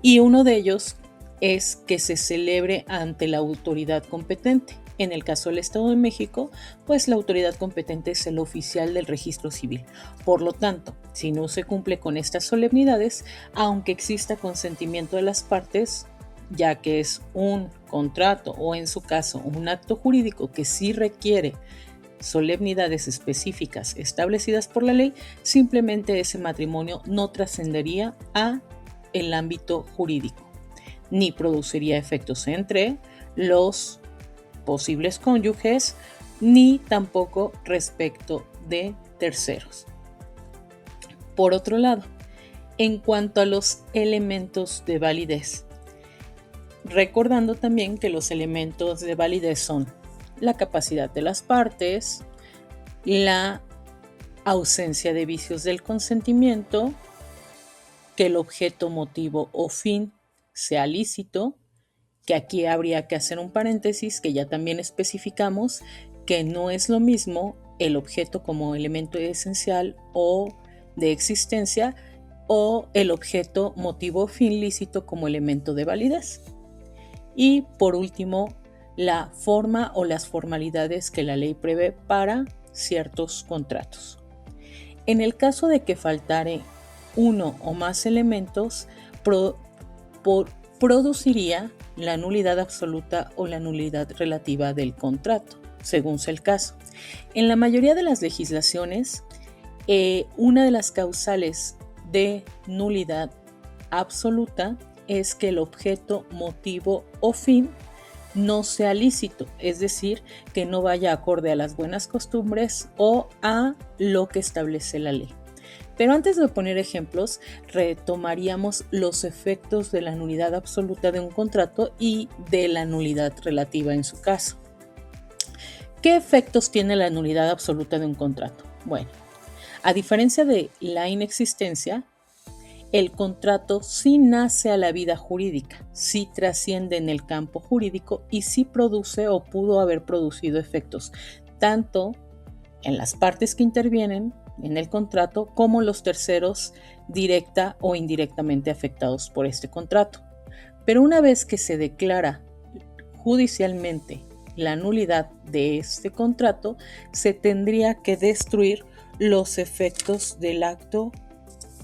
y uno de ellos es que se celebre ante la autoridad competente. En el caso del Estado de México, pues la autoridad competente es el oficial del registro civil. Por lo tanto, si no se cumple con estas solemnidades, aunque exista consentimiento de las partes, ya que es un contrato o en su caso un acto jurídico que sí requiere solemnidades específicas establecidas por la ley, simplemente ese matrimonio no trascendería a el ámbito jurídico, ni produciría efectos entre los posibles cónyuges, ni tampoco respecto de terceros. Por otro lado, en cuanto a los elementos de validez, recordando también que los elementos de validez son la capacidad de las partes, la ausencia de vicios del consentimiento, que el objeto, motivo o fin sea lícito, que aquí habría que hacer un paréntesis que ya también especificamos, que no es lo mismo el objeto como elemento esencial o de existencia, o el objeto, motivo o fin lícito como elemento de validez. Y por último, la forma o las formalidades que la ley prevé para ciertos contratos. En el caso de que faltare uno o más elementos, produciría la nulidad absoluta o la nulidad relativa del contrato, según sea el caso. En la mayoría de las legislaciones, una de las causales de nulidad absoluta es que el objeto, motivo o fin no sea lícito, es decir, que no vaya acorde a las buenas costumbres o a lo que establece la ley. Pero antes de poner ejemplos, retomaríamos los efectos de la nulidad absoluta de un contrato y de la nulidad relativa en su caso. ¿Qué efectos tiene la nulidad absoluta de un contrato? Bueno, a diferencia de la inexistencia, el contrato sí nace a la vida jurídica, sí trasciende en el campo jurídico y sí produce o pudo haber producido efectos, tanto en las partes que intervienen en el contrato como los terceros directa o indirectamente afectados por este contrato. Pero una vez que se declara judicialmente la nulidad de este contrato, se tendría que destruir los efectos del acto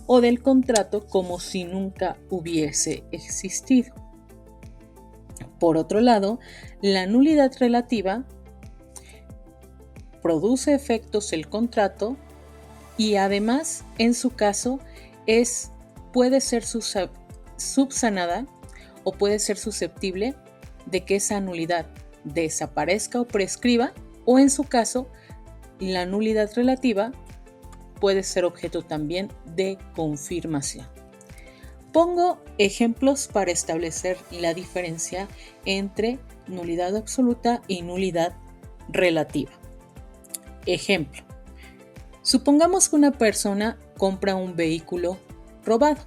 o del contrato como si nunca hubiese existido. Por otro lado, la nulidad relativa produce efectos el contrato y además, en su caso, puede ser subsanada o puede ser susceptible de que esa nulidad desaparezca o prescriba, o en su caso, la nulidad relativa puede ser objeto también de confirmación. Pongo ejemplos para establecer la diferencia entre nulidad absoluta y nulidad relativa. Ejemplo: supongamos que una persona compra un vehículo robado.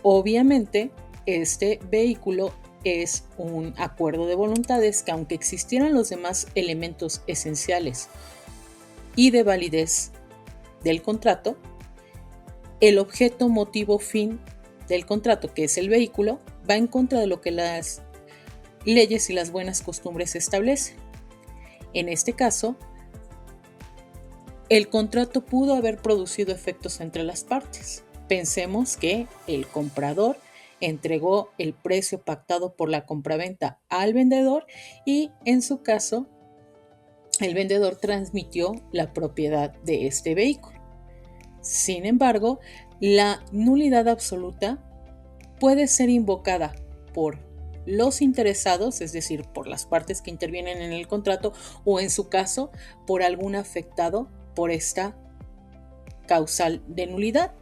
Obviamente, este vehículo es un acuerdo de voluntades que, aunque existieran los demás elementos esenciales y de validez del contrato, el objeto, motivo, fin del contrato, que es el vehículo, va en contra de lo que las leyes y las buenas costumbres establecen. En este caso, el contrato pudo haber producido efectos entre las partes. Pensemos que el comprador entregó el precio pactado por la compraventa al vendedor y, en su caso, el vendedor transmitió la propiedad de este vehículo. Sin embargo, la nulidad absoluta puede ser invocada por los interesados, es decir, por las partes que intervienen en el contrato, o en su caso, por algún afectado por esta causal de nulidad.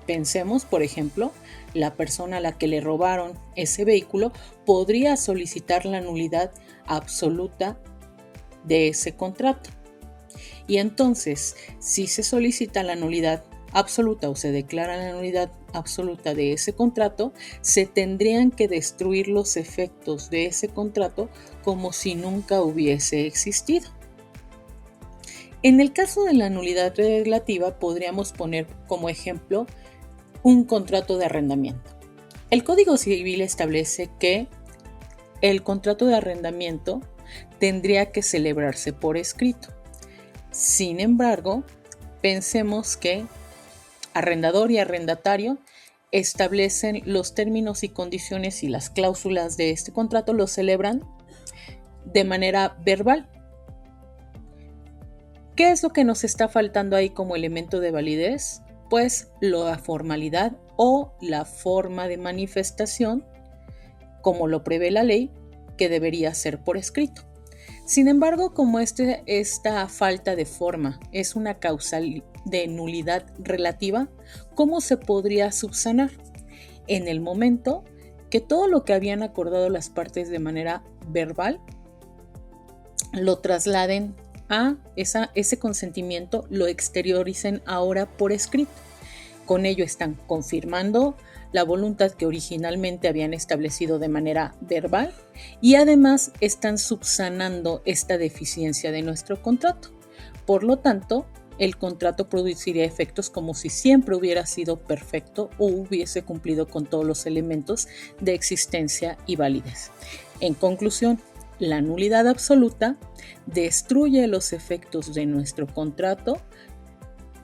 Pensemos, por ejemplo, la persona a la que le robaron ese vehículo podría solicitar la nulidad absoluta de ese contrato. Y entonces, si se solicita la nulidad absoluta o se declara la nulidad absoluta de ese contrato, se tendrían que destruir los efectos de ese contrato como si nunca hubiese existido. En el caso de la nulidad relativa, podríamos poner como ejemplo un contrato de arrendamiento. El Código Civil establece que el contrato de arrendamiento tendría que celebrarse por escrito. Sin embargo, pensemos que arrendador y arrendatario establecen los términos y condiciones y las cláusulas de este contrato, lo celebran de manera verbal. ¿Qué es lo que nos está faltando ahí como elemento de validez? Pues la formalidad o la forma de manifestación, como lo prevé la ley, que debería ser por escrito. Sin embargo, como esta falta de forma es una causal de nulidad relativa, ¿cómo se podría subsanar? En el momento que todo lo que habían acordado las partes de manera verbal lo trasladen a ese consentimiento, lo exterioricen ahora por escrito. Con ello están confirmando la voluntad que originalmente habían establecido de manera verbal y además están subsanando esta deficiencia de nuestro contrato. Por lo tanto, el contrato produciría efectos como si siempre hubiera sido perfecto o hubiese cumplido con todos los elementos de existencia y validez. En conclusión, la nulidad absoluta destruye los efectos de nuestro contrato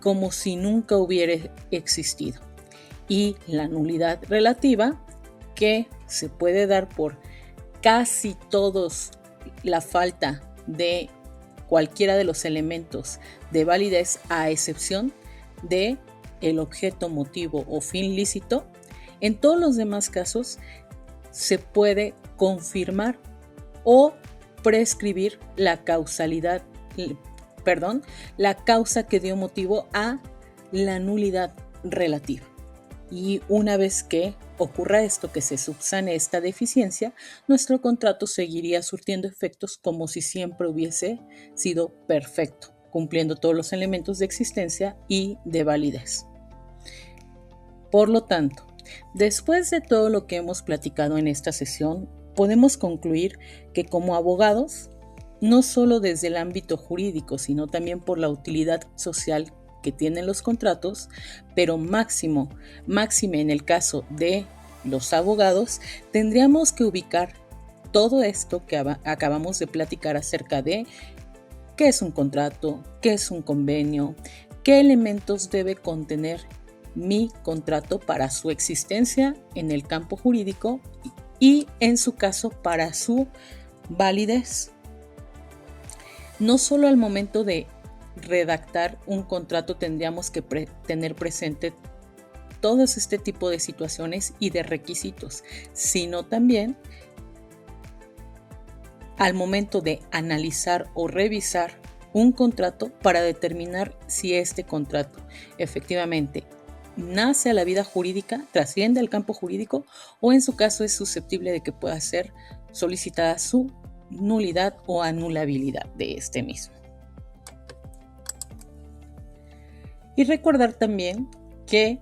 como si nunca hubiera existido. Y la nulidad relativa, que se puede dar por casi todos la falta de cualquiera de los elementos de validez, a excepción de el objeto, motivo o fin lícito. En todos los demás casos se puede confirmar o prescribir la causa que dio motivo a la nulidad relativa. Y una vez que ocurra esto, que se subsane esta deficiencia, nuestro contrato seguiría surtiendo efectos como si siempre hubiese sido perfecto, cumpliendo todos los elementos de existencia y de validez. Por lo tanto, después de todo lo que hemos platicado en esta sesión, podemos concluir que como abogados, no solo desde el ámbito jurídico, sino también por la utilidad social que tienen los contratos, pero máxime en el caso de los abogados, tendríamos que ubicar todo esto que acabamos de platicar acerca de qué es un contrato, qué es un convenio, qué elementos debe contener mi contrato para su existencia en el campo jurídico y en su caso para su validez. No solo al momento de redactar un contrato tendríamos que tener presente todos este tipo de situaciones y de requisitos, sino también al momento de analizar o revisar un contrato para determinar si este contrato efectivamente nace a la vida jurídica, trasciende al campo jurídico o en su caso es susceptible de que pueda ser solicitada su nulidad o anulabilidad de este mismo. Y recordar también que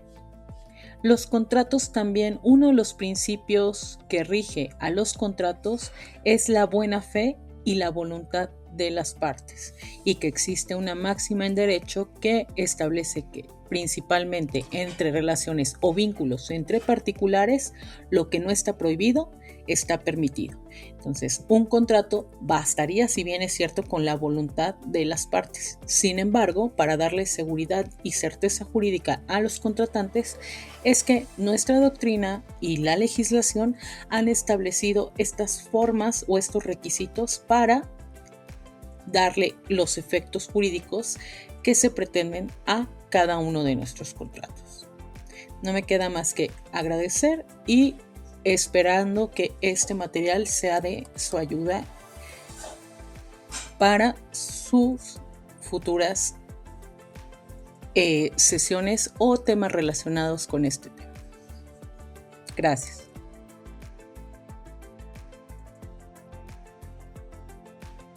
los contratos también, uno de los principios que rige a los contratos es la buena fe y la voluntad de las partes, y que existe una máxima en derecho que establece que principalmente entre relaciones o vínculos entre particulares, lo que no está prohibido está permitido. Entonces, un contrato bastaría, si bien es cierto, con la voluntad de las partes. Sin embargo, para darle seguridad y certeza jurídica a los contratantes, es que nuestra doctrina y la legislación han establecido estas formas o estos requisitos para darle los efectos jurídicos que se pretenden a cada uno de nuestros contratos. No me queda más que agradecer y esperando que este material sea de su ayuda para sus futuras sesiones o temas relacionados con este tema. Gracias.